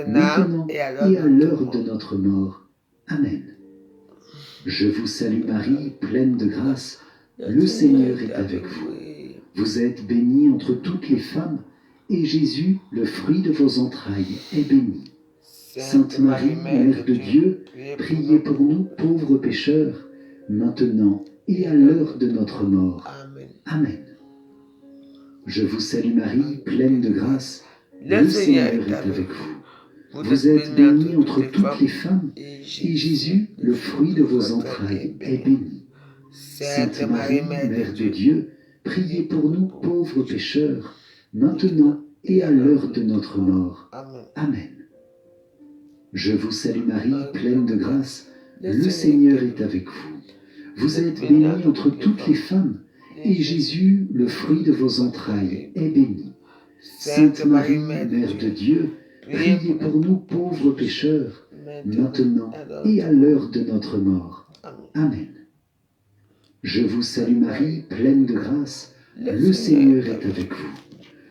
maintenant et à l'heure de notre mort. Amen. Je vous salue Marie, pleine de grâce, le Seigneur est avec vous. Vous êtes bénie entre toutes les femmes, et Jésus, le fruit de vos entrailles, est béni. Sainte Marie, Mère de Dieu, priez pour nous pauvres pécheurs, maintenant et à l'heure de notre mort. Amen. Je vous salue Marie, pleine de grâce, le Seigneur est avec vous. Vous êtes bénie entre toutes les femmes, et Jésus, le fruit de vos entrailles, est béni. Sainte Marie, Mère de Dieu, priez pour nous pauvres pécheurs, maintenant et à l'heure de notre mort. Amen. Je vous salue Marie, pleine de grâce, le Seigneur est avec vous. Vous êtes bénie entre toutes les femmes, et Jésus, le fruit de vos entrailles, est béni. Sainte Marie, Mère de Dieu, priez pour nous pauvres pécheurs, maintenant et à l'heure de notre mort. Amen. Je vous salue Marie, pleine de grâce, le Seigneur est avec vous.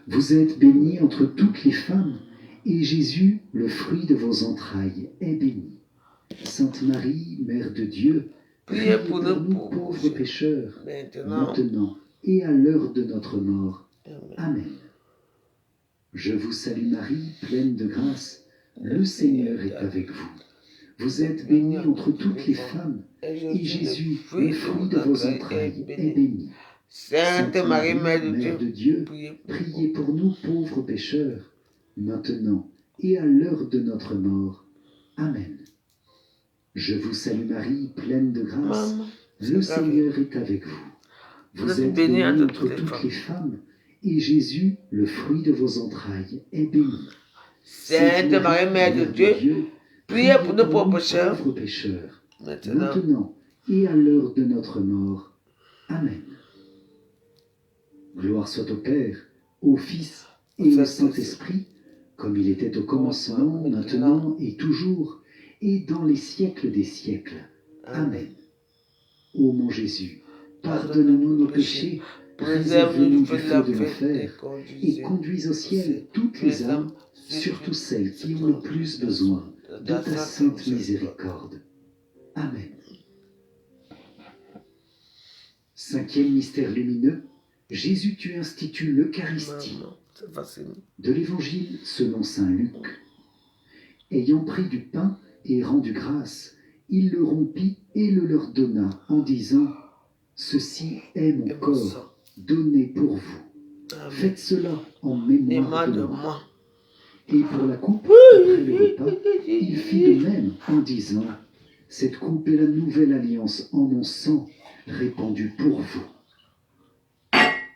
Vous êtes bénie entre toutes les femmes, et Jésus, le fruit de vos entrailles, est béni. Sainte Marie, Mère de Dieu, priez pour nous pauvres pécheurs, maintenant et à l'heure de notre mort. Amen. Je vous salue Marie, pleine de grâce, le Seigneur est avec vous. Vous êtes bénie entre toutes les femmes, et Jésus, le fruit de vos entrailles, est béni. Sainte Marie, Mère de Dieu, priez pour nous pauvres pécheurs, maintenant et à l'heure de notre mort. Amen. Je vous salue Marie, pleine de grâce, le Seigneur est avec vous. Vous êtes bénie entre toutes les femmes, et Jésus, le fruit de vos entrailles, est béni. Sainte Marie, Mère de Dieu, priez pour nous pauvres pécheurs, maintenant et à l'heure de notre mort. Amen. Gloire soit au Père, au Fils et au Saint-Esprit, comme il était au commencement, maintenant et toujours, et dans les siècles des siècles. Amen. Ô mon Jésus, pardonne-nous nos péchés, préserve-nous du feu de l'enfer, et conduis au ciel toutes les âmes, surtout celles qui ont le plus besoin de ta sainte miséricorde. Amen. Cinquième mystère lumineux, Jésus, tu institues l'Eucharistie. De l'Évangile selon saint Luc. Ayant pris du pain et rendu grâce, il le rompit et le leur donna en disant « Ceci est mon corps donné pour vous. Faites cela en mémoire de moi. » Et pour la coupe, après le repas, il fit de même en disant « Cette coupe est la nouvelle alliance en mon sang, répandue pour vous. »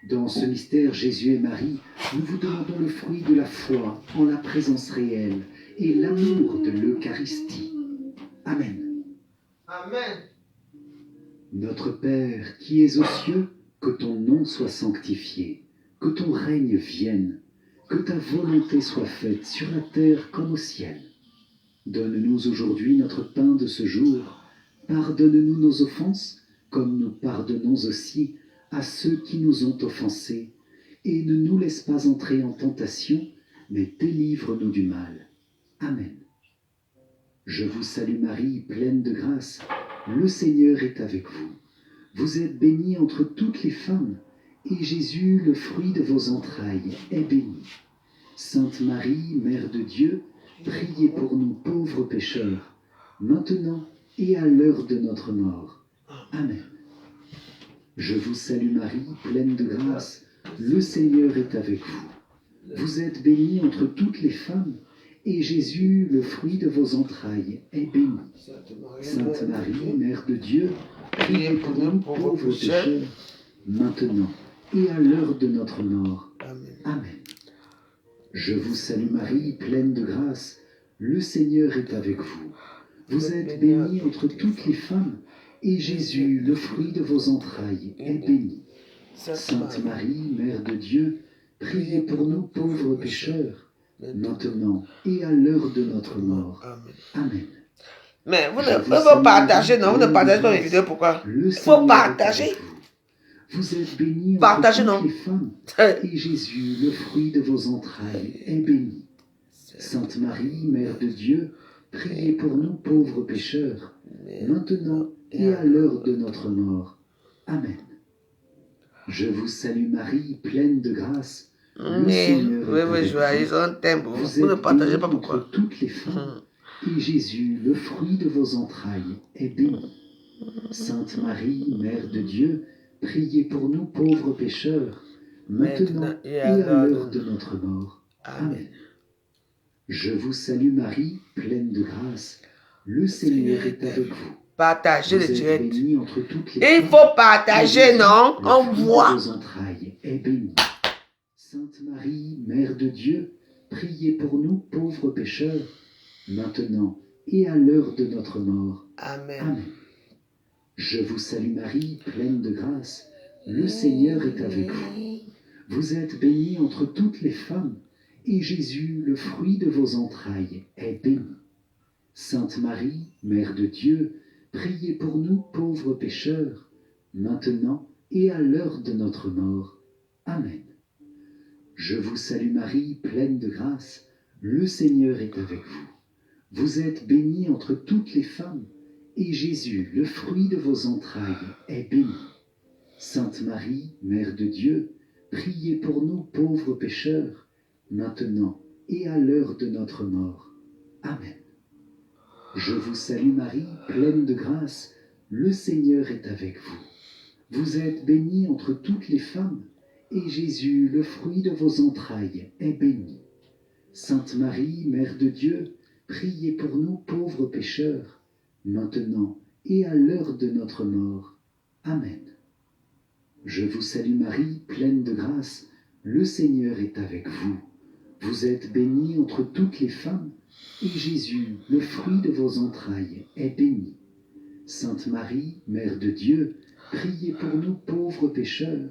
Dans ce mystère, Jésus et Marie, nous vous demandons le fruit de la foi en la présence réelle et l'amour de l'Eucharistie. Amen. Amen. Notre Père qui es aux cieux, que ton nom soit sanctifié, que ton règne vienne, que ta volonté soit faite sur la terre comme au ciel. Donne-nous aujourd'hui notre pain de ce jour. Pardonne-nous nos offenses, comme nous pardonnons aussi à ceux qui nous ont offensés, et ne nous laisse pas entrer en tentation, mais délivre-nous du mal. Amen. Je vous salue Marie, pleine de grâce, le Seigneur est avec vous. Vous êtes bénie entre toutes les femmes, et Jésus, le fruit de vos entrailles, est béni. Sainte Marie, Mère de Dieu, priez pour nous pauvres pécheurs, maintenant et à l'heure de notre mort. Amen. Je vous salue Marie, pleine de grâce, le Seigneur est avec vous. Vous êtes bénie entre toutes les femmes, et Jésus, le fruit de vos entrailles, est béni. Sainte Marie, Mère de Dieu, priez pour nous pauvres pécheurs, maintenant et à l'heure de notre mort. Amen. Je vous salue Marie, pleine de grâce, le Seigneur est avec vous. Vous êtes bénie entre toutes les femmes, et Jésus, le fruit de vos entrailles, est béni. Sainte Marie, Mère de Dieu, priez pour nous pauvres pécheurs, maintenant et à l'heure de notre mort. Amen. Mais vous ne partagez, non, vous ne partagez pas les vidéos, pourquoi? Il faut partager. Vous êtes bénie entre Partagez, toutes non. les femmes, et Jésus, le fruit de vos entrailles, est béni. Sainte Marie, Mère de Dieu, priez pour nous pauvres pécheurs, maintenant et à l'heure de notre mort. Amen. Je vous salue Marie, pleine de grâce. Le Seigneur est avec vous. Vous ne êtes partagez bénie pas pourquoi. entre toutes les femmes, et Jésus, le fruit de vos entrailles, est béni. Sainte Marie, Mère de Dieu, priez pour nous pauvres pécheurs, maintenant et à l'heure de notre mort. Amen. Je vous salue Marie, pleine de grâce. Le Seigneur est avec vous. Partagez Vous le êtes direct. bénie entre toutes les Il femmes, faut partager, et non? le On fruit de voit. vos entrailles est béni. Sainte Marie, Mère de Dieu, priez pour nous pauvres pécheurs, maintenant et à l'heure de notre mort. Amen. Amen. Je vous salue Marie, pleine de grâce. Le Seigneur est avec vous. Vous êtes bénie entre toutes les femmes, et Jésus, le fruit de vos entrailles, est béni. Sainte Marie, Mère de Dieu, priez pour nous pauvres pécheurs, maintenant et à l'heure de notre mort. Amen. Je vous salue Marie, pleine de grâce, le Seigneur est avec vous. Vous êtes bénie entre toutes les femmes, et Jésus, le fruit de vos entrailles, est béni. Sainte Marie, Mère de Dieu, priez pour nous pauvres pécheurs, maintenant et à l'heure de notre mort. Amen. Je vous salue Marie, pleine de grâce, le Seigneur est avec vous. Vous êtes bénie entre toutes les femmes, et Jésus, le fruit de vos entrailles, est béni. Sainte Marie, Mère de Dieu, priez pour nous pauvres pécheurs, maintenant et à l'heure de notre mort. Amen. Je vous salue Marie, pleine de grâce, le Seigneur est avec vous. Vous êtes bénie entre toutes les femmes, et Jésus, le fruit de vos entrailles, est béni. Sainte Marie, Mère de Dieu, priez pour nous pauvres pécheurs,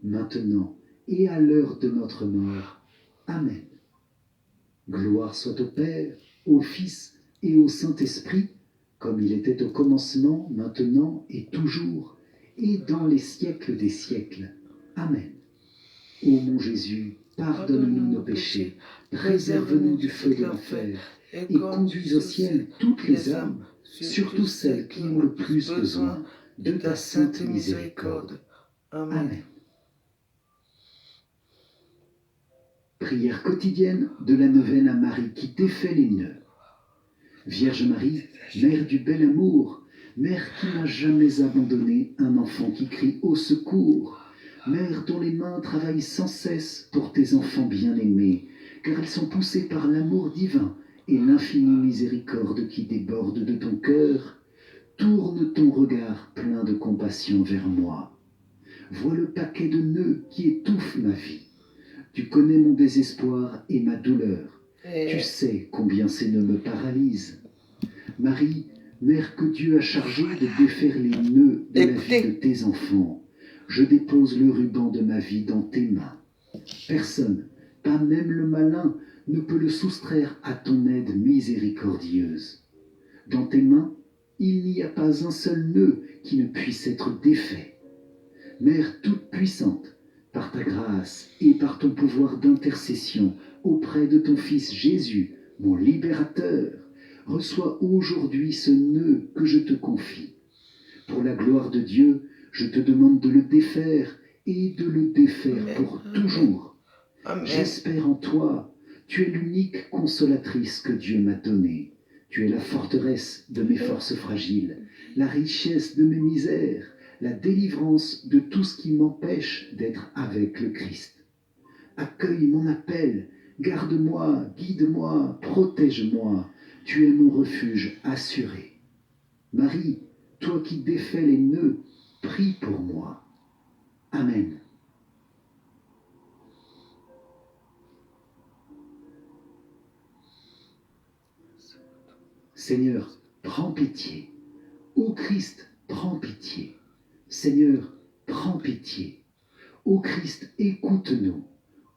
maintenant et à l'heure de notre mort. Amen. Gloire soit au Père, au Fils et au Saint-Esprit, comme il était au commencement, maintenant et toujours, et dans les siècles des siècles. Amen. Ô mon Jésus, pardonne-nous nos péchés, préserve-nous du feu de l'enfer, et conduis au ciel toutes les âmes, surtout celles qui ont le plus besoin de ta sainte miséricorde. Amen. Prière quotidienne de la neuvaine à Marie qui défait les nœuds. Vierge Marie, mère du bel amour, mère qui n'a jamais abandonné un enfant qui crie au secours, mère dont les mains travaillent sans cesse pour tes enfants bien-aimés, car elles sont poussées par l'amour divin et l'infinie miséricorde qui déborde de ton cœur, tourne ton regard plein de compassion vers moi. Vois le paquet de nœuds qui étouffe ma vie. Tu connais mon désespoir et ma douleur. Tu sais combien ces nœuds me paralysent. Marie, mère que Dieu a chargée de défaire les nœuds de la vie de tes enfants, je dépose le ruban de ma vie dans tes mains. Personne, pas même le malin, ne peut le soustraire à ton aide miséricordieuse. Dans tes mains, il n'y a pas un seul nœud qui ne puisse être défait. Mère toute puissante, par ta grâce et par ton pouvoir d'intercession auprès de ton Fils Jésus, mon libérateur, reçois aujourd'hui ce nœud que je te confie. Pour la gloire de Dieu, je te demande de le défaire et de le défaire pour toujours. J'espère en toi. Tu es l'unique consolatrice que Dieu m'a donnée. Tu es la forteresse de mes forces fragiles, la richesse de mes misères, la délivrance de tout ce qui m'empêche d'être avec le Christ. Accueille mon appel, garde-moi, guide-moi, protège-moi. Tu es mon refuge assuré. Marie, toi qui défais les nœuds, prie pour moi. Amen. Seigneur, prends pitié. Ô Christ, prends pitié. Seigneur, prends pitié. Ô Christ, écoute-nous.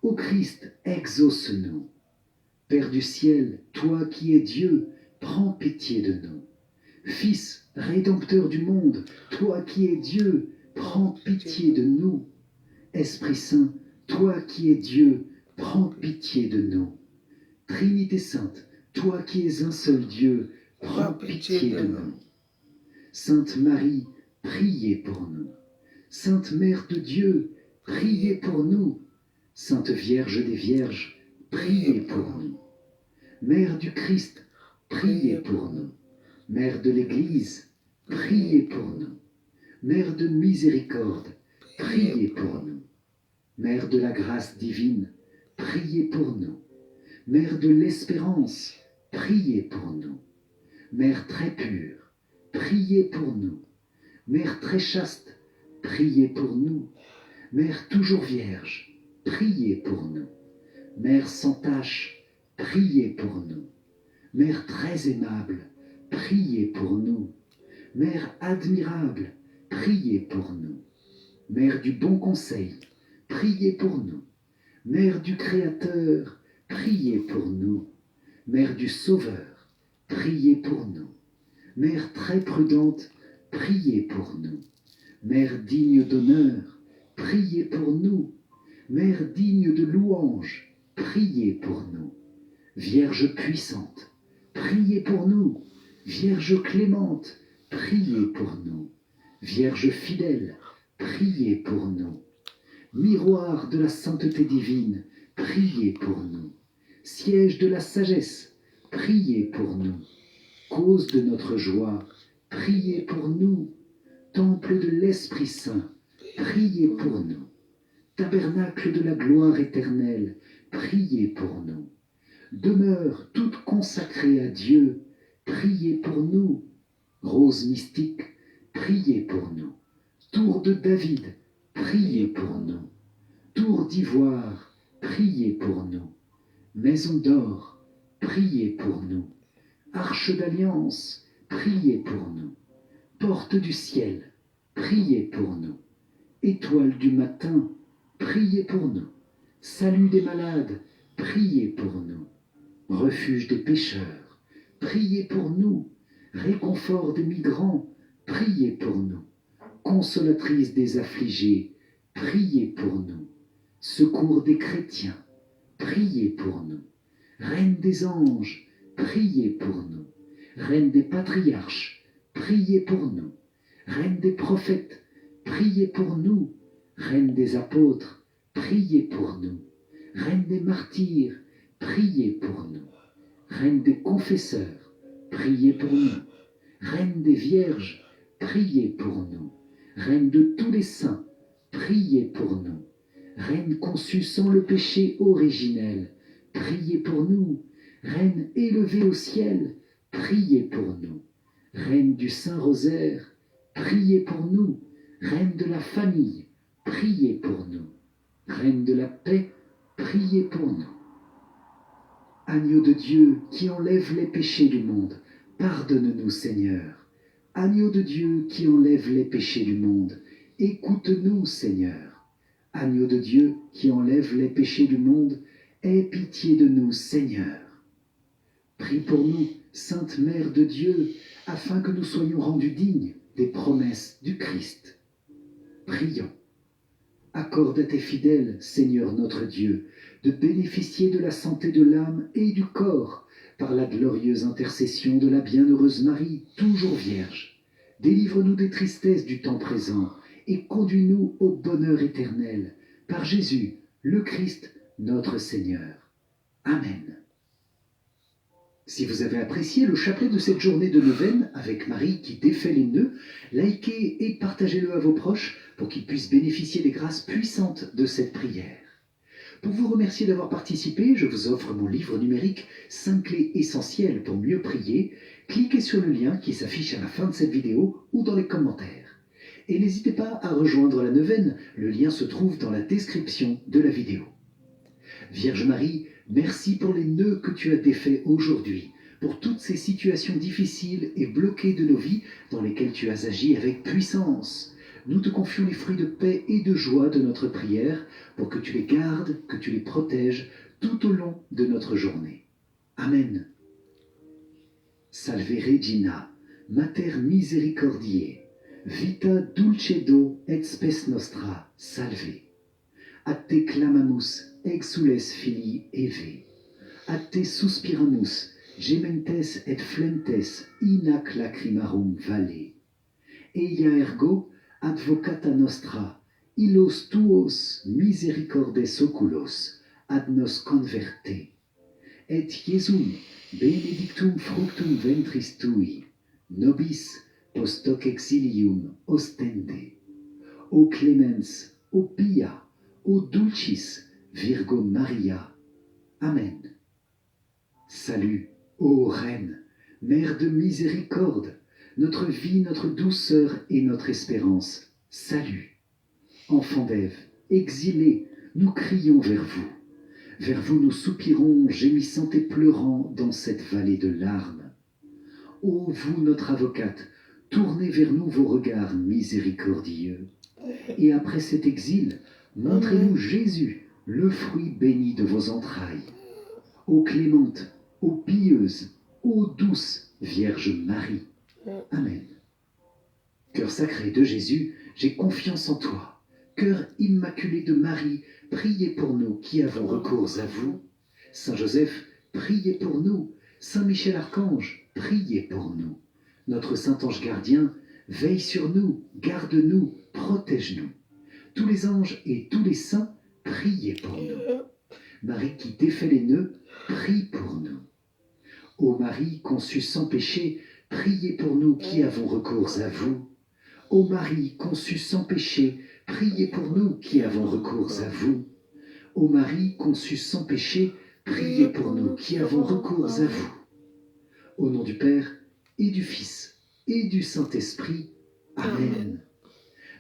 Ô Christ, exauce-nous. Père du ciel, toi qui es Dieu, prends pitié de nous. Fils, rédempteur du monde, toi qui es Dieu, prends pitié de nous. Esprit Saint, toi qui es Dieu, prends pitié de nous. Trinité Sainte, toi qui es un seul Dieu, prends pitié de nous. Sainte Marie, priez pour nous. Sainte Mère de Dieu, priez pour nous. Sainte Vierge des Vierges, priez pour nous. Mère du Christ, priez pour nous. Mère de l'Église, priez pour nous. Mère de miséricorde, priez pour nous. Mère de la grâce divine, priez pour nous. Mère de l'espérance, priez pour nous. Mère très pure, priez pour nous. Mère très chaste, priez pour nous. Mère toujours vierge, priez pour nous. Mère sans tache, priez pour nous. Mère très aimable, priez pour nous. Mère admirable, priez pour nous. Mère du bon conseil, priez pour nous. Mère du Créateur, priez pour nous. Mère du Sauveur, priez pour nous. Mère très prudente, priez pour nous. Mère digne d'honneur, priez pour nous. Mère digne de louange, priez pour nous. Vierge puissante, priez pour nous. Vierge clémente, priez pour nous. Vierge fidèle, priez pour nous. Miroir de la sainteté divine, priez pour nous. Siège de la sagesse, priez pour nous. Cause de notre joie, priez pour nous. Temple de l'Esprit Saint, priez pour nous. Tabernacle de la gloire éternelle, priez pour nous. Demeure toute consacrée à Dieu, priez pour nous. Rose mystique, priez pour nous. Tour de David, priez pour nous. Tour d'ivoire, priez pour nous. Maison d'or, priez pour nous. Arche d'alliance, priez pour nous. Porte du ciel, priez pour nous. Étoile du matin, priez pour nous. Salut des malades, priez pour nous. Refuge des pécheurs, priez pour nous. Réconfort des migrants, priez pour nous. Consolatrice des affligés, priez pour nous. Secours des chrétiens, priez pour nous. Reine des anges, priez pour nous. Reine des patriarches, priez pour nous. Reine des prophètes, priez pour nous. Reine des apôtres, priez pour nous. Reine des martyrs, priez pour nous. Reine des confesseurs, priez pour nous. Reine des vierges, priez pour nous. Reine de tous les saints, priez pour nous. Reine conçue sans le péché originel, priez pour nous. Reine élevée au ciel, priez pour nous. Reine du Saint-Rosaire, priez pour nous. Reine de la famille, priez pour nous. Reine de la paix, priez pour nous. Agneau de Dieu qui enlève les péchés du monde, pardonne-nous Seigneur. Agneau de Dieu qui enlève les péchés du monde, écoute-nous Seigneur. Agneau de Dieu qui enlève les péchés du monde, aie pitié de nous Seigneur. Prie pour nous, Sainte Mère de Dieu, afin que nous soyons rendus dignes des promesses du Christ. Prions. Accorde à tes fidèles, Seigneur notre Dieu, de bénéficier de la santé de l'âme et du corps par la glorieuse intercession de la bienheureuse Marie, toujours Vierge. Délivre-nous des tristesses du temps présent et conduis-nous au bonheur éternel par Jésus, le Christ, notre Seigneur. Amen. Si vous avez apprécié le chapelet de cette journée de neuvaine avec Marie qui défait les nœuds, likez et partagez-le à vos proches pour qu'ils puissent bénéficier des grâces puissantes de cette prière. Pour vous remercier d'avoir participé, je vous offre mon livre numérique 5 clés essentielles pour mieux prier. Cliquez sur le lien qui s'affiche à la fin de cette vidéo ou dans les commentaires. Et n'hésitez pas à rejoindre la neuvaine, le lien se trouve dans la description de la vidéo. Vierge Marie, merci pour les nœuds que tu as défaits aujourd'hui, pour toutes ces situations difficiles et bloquées de nos vies dans lesquelles tu as agi avec puissance. Nous te confions les fruits de paix et de joie de notre prière pour que tu les gardes, que tu les protèges tout au long de notre journée. Amen. Salve Regina, Mater Misericordiae, vita dulcedo et spes nostra, salve. A te clamamus, exules filii Eve. A te suspiramus, gementes et flentes in ac lacrimarum valle. Eia ergo, advocata nostra, illos tuos misericordes oculos, ad nos converte. Et Iesum, benedictum fructum ventris tui, nobis post hoc exilium ostende. O clemens, o pia, o dulcis, Virgo Maria. Amen. Salut, ô Reine, Mère de miséricorde, notre vie, notre douceur et notre espérance. Salut. Enfants d'Ève, exilés, nous crions vers vous. Vers vous nous soupirons, gémissant et pleurant dans cette vallée de larmes. Ô vous, notre avocate, tournez vers nous vos regards miséricordieux. Et après cet exil, montrez-nous Jésus, le fruit béni de vos entrailles. Ô clémente, ô pieuse, ô douce Vierge Marie. Amen. Cœur sacré de Jésus, j'ai confiance en toi. Cœur immaculé de Marie, priez pour nous qui avons recours à vous. Saint Joseph, priez pour nous. Saint Michel Archange, priez pour nous. Notre Saint Ange gardien, veille sur nous, garde-nous, protège-nous. Tous les anges et tous les saints, priez pour nous. Marie qui défait les nœuds, prie pour nous. Ô Marie conçue sans péché, priez pour nous qui avons recours à vous. Ô Marie conçue sans péché, priez pour nous qui avons recours à vous. Ô Marie conçue sans péché, priez pour nous qui avons recours à vous. Au nom du Père et du Fils et du Saint-Esprit. Amen.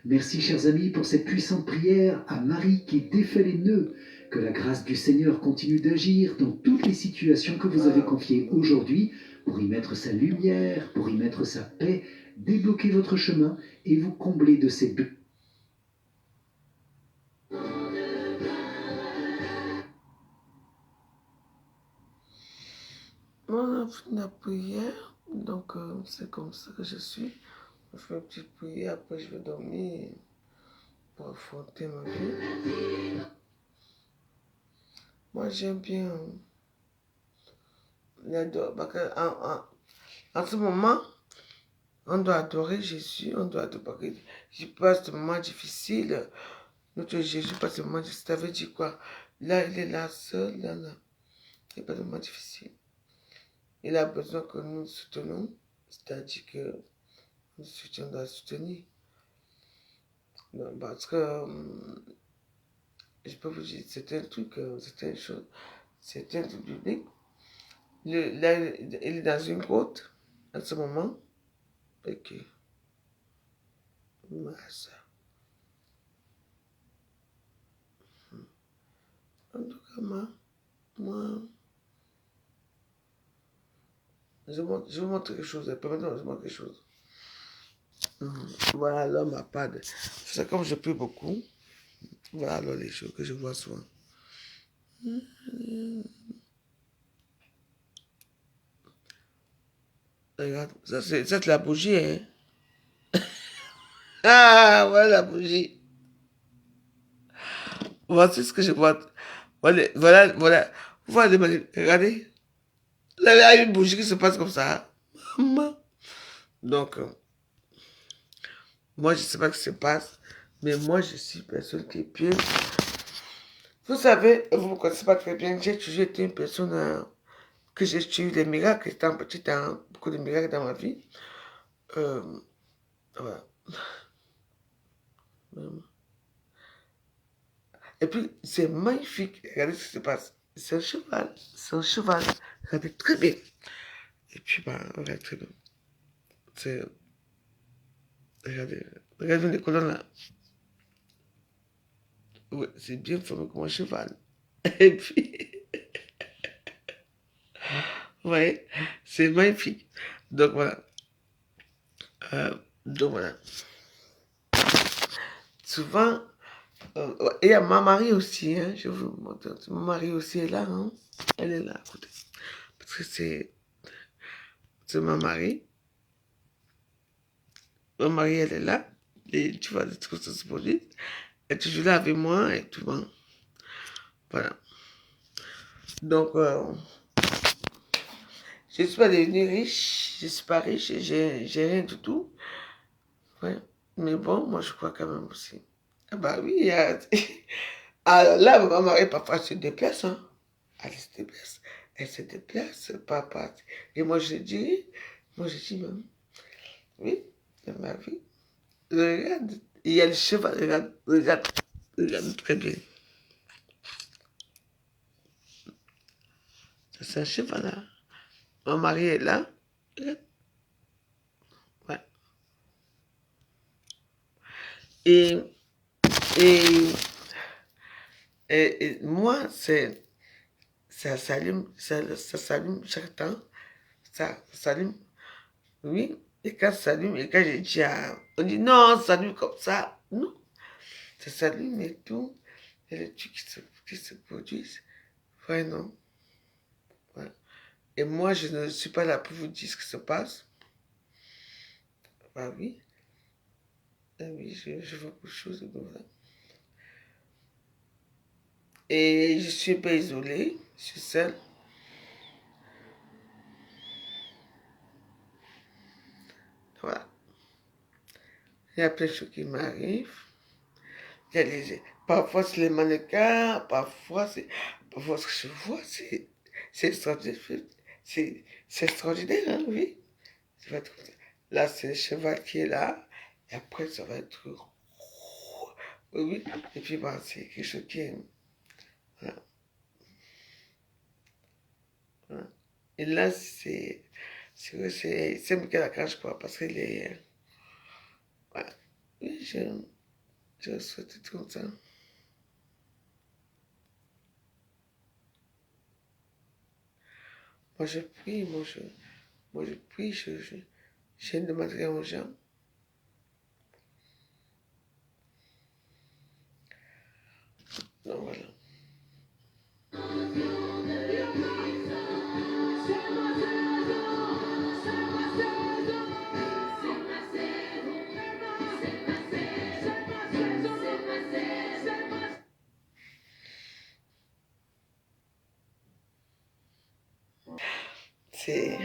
Merci chers amis pour cette puissante prière à Marie qui défait les nœuds. Que la grâce du Seigneur continue d'agir dans toutes les situations que vous avez confiées aujourd'hui pour y mettre sa lumière, pour y mettre sa paix, débloquer votre chemin et vous combler de ses On a fini la prière, donc c'est comme ça que je suis. Je fais une petite prière, après je vais dormir pour affronter ma vie. Moi j'aime bien en ce moment, on doit adorer Jésus, on doit adorer. Je passe des moments difficiles. Notre Jésus passe des moments difficiles. Ça veut dire quoi? Là, il est là seul, là, là. Il n'y a pas de moments difficiles. Il a besoin que nous le soutenons, c'est-à-dire que nous soutenions, on doit le soutenir. Non, parce que je peux vous dire, c'est un truc, c'est une chose, c'est un truc biblique. Là, il est dans une grotte en ce moment. Ok. Ça. En tout cas, moi je vous montre quelque chose. Permettez-moi, je vous montre quelque chose. Voilà l'homme à pas de. C'est comme je prie beaucoup. Voilà alors les choses que je vois souvent. Regarde, ça c'est la bougie, hein. Ah, voilà la bougie. Voici ce que je vois. Voilà. Vous voyez, regardez. Là, il y a une bougie qui se passe comme ça. Maman. Donc, moi, je ne sais pas ce qui se passe, mais moi, je suis une personne qui est pieuse. Vous savez, vous ne me connaissez pas très bien, j'ai toujours été une personne que j'ai eu des miracles, étant petite, beaucoup de miracles dans ma vie. Voilà. Et puis, c'est magnifique. Regardez ce qui se passe. C'est un cheval. C'est un cheval. Regardez très bien. Et puis, bah, regarde très bien. C'est... Regardez les colonnes là. Oui, c'est bien formé comme un cheval. Et puis, ouais, c'est magnifique. Donc voilà. Donc voilà. Souvent, et il y a ma mari aussi, hein, je vous montre. Ma mari aussi est là, hein. Elle est là à côté. Parce que c'est ma mari. Ma mari, elle est là. Et tu vois, les trucs se produisent. Elle est toujours là avec moi et tout. Bon. Voilà. Donc, je ne suis pas devenue riche. Je ne suis pas riche. J'ai rien du tout. Ouais. Mais bon, moi, je crois quand même aussi. Ah bah oui, il y a... Alors là, ma mari, parfois, se déplace, hein. Elle se déplace. Elle se déplace, papa. Et moi, je dis, maman, oui, c'est ma vie. Regarde, il y a le cheval, regarde très bien. C'est un cheval, là. Mon mari est là. Regarde. Ouais. Et, et, et moi, ça s'allume, ça s'allume chaque temps. Ça s'allume. Oui, et quand ça s'allume, et quand j'ai dit on dit non, ça s'allume comme ça. Non, ça s'allume et tout. Il y a des trucs qui se produisent. Ouais, non. Ouais. Et moi, je ne suis pas là pour vous dire ce qui se passe. Bah oui. Ah oui, je vois beaucoup de choses. Voilà. Et je suis pas isolée, je suis seule. Voilà. Il y a plein de choses qui m'arrivent. Parfois c'est les mannequins, parfois ce que je vois, c'est extraordinaire. C'est extraordinaire, hein, oui. Là, c'est le cheval qui est là, et après ça va être... Oui, oui. Et puis bah, c'est quelque chose qui est... Voilà. Voilà. Et là, c'est Michael Archange, quoi, parce qu'il est... Voilà. Oui, je souhaite être comme ça. Moi, je prie, moi, je prie, j'aime demander aux gens. Donc, voilà. C'est...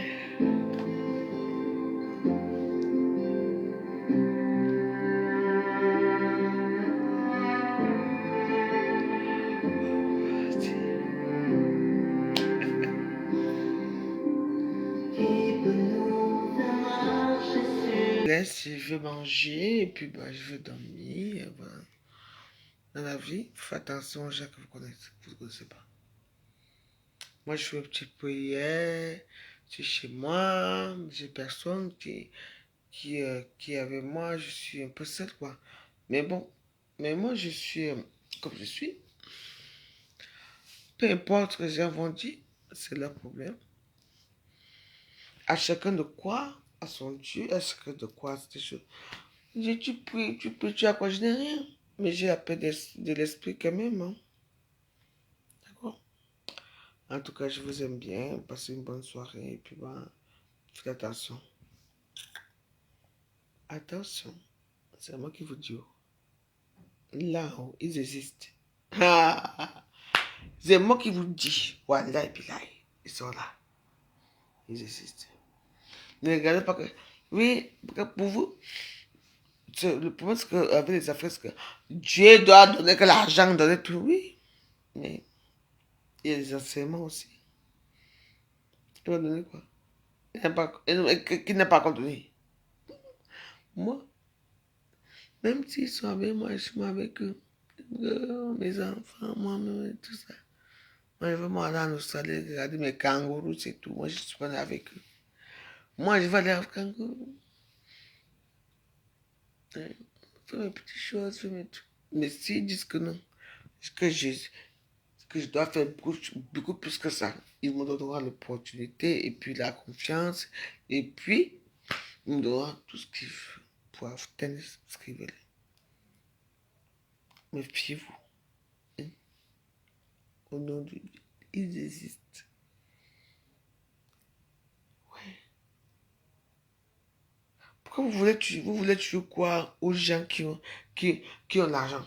Si je veux manger et puis bah, je veux dormir. Et voilà. Dans la vie, faites attention aux gens que vous ne connaissez pas. Moi, je fais une petite prière, je suis chez moi, j'ai personne qui est avec moi, je suis un peu seul, quoi. Mais bon, mais moi, je suis comme je suis. Peu importe ce que les gens vont dire, c'est leur problème. À chacun de quoi, à son Dieu, à chacun de quoi, c'est des choses. Tu pries, tu as quoi, je n'ai rien. Mais j'ai la paix de l'esprit quand même. Hein. D'accord? En tout cas, je vous aime bien. Passez une bonne soirée. Et puis, ben, faites attention. Attention. C'est moi qui vous dis. Là-haut, ils existent. C'est moi qui vous dis. Voilà, et puis là, ils sont là. Ils existent. Ne regardez pas que... Oui, pour vous, le problème, c'est qu'avec les affaires, c'est que Dieu doit donner que l'argent, donner tout. Oui, mais il y a des enseignements aussi. Il va donner quoi? Qui n'a pas encore donné? Moi, même s'ils sont avec moi, je suis avec eux. Mes enfants, moi-même, tout ça. Moi, je veux m'aller en Australie, regarder mes kangourous, c'est tout. Moi, je suis pas avec eux. Moi, je vais aller avec kangourous. Fais mes petites choses, fais mes trucs. Mais s'ils disent que non, que je dois faire beaucoup plus que ça, ils me donneront l'opportunité et puis la confiance. Et puis, ils me donneront tout ce qu'ils veulent pour obtenir ce qu'ils veulent. Méfiez-vous. Hein? Au nom de Dieu, ils existent. Ouais. Pourquoi vous voulez tuer quoi aux gens qui ont l'argent?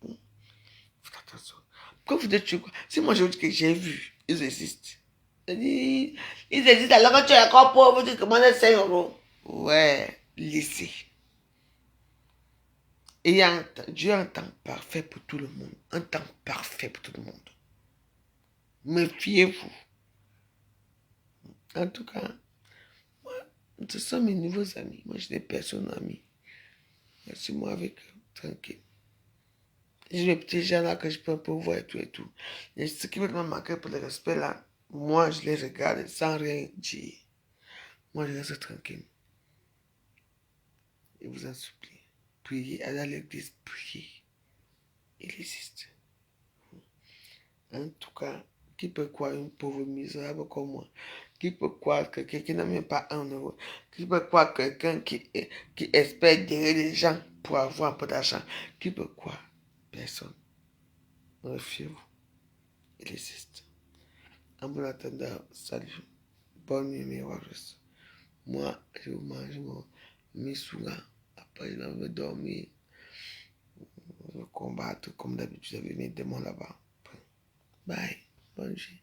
Faites attention. Pourquoi vous voulez tuer quoi? Si moi je vous dis que j'ai vu, ils existent. Ils existent alors que tu es encore pauvre, tu commandes 5 euros. Ouais, laissez. Et Dieu a un temps parfait pour tout le monde. Un temps parfait pour tout le monde. Méfiez-vous. En tout cas, moi, ce sont mes nouveaux amis. Moi, je n'ai personne ami. Laissez-moi avec eux, tranquille. J'ai mes petits gens là que je peux un peu voir et tout et tout. Et ce qui veut me manquer pour le respect là, moi, je les regarde sans rien dire. Moi, je reste tranquille. Je vous en supplie. Priez, allez à l'église, priez. Il existe. En tout cas, qui peut croire une pauvre misérable comme moi? Qui peut croire quelqu'un qui n'a même pas 1 euro? Qui peut croire quelqu'un qui espère gérer les gens pour avoir un peu d'argent? Qui peut croire? Personne. Méfiez-vous. Il existe. En bon attendant, salut. Bonne nuit, mes warriors. Moi, je mange mon misoula. Après, je vais dormir. Je vais combattre comme d'habitude avec mes démons là-bas. Bye. Bonne nuit.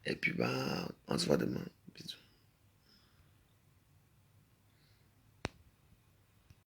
Et puis, ben, on se voit demain.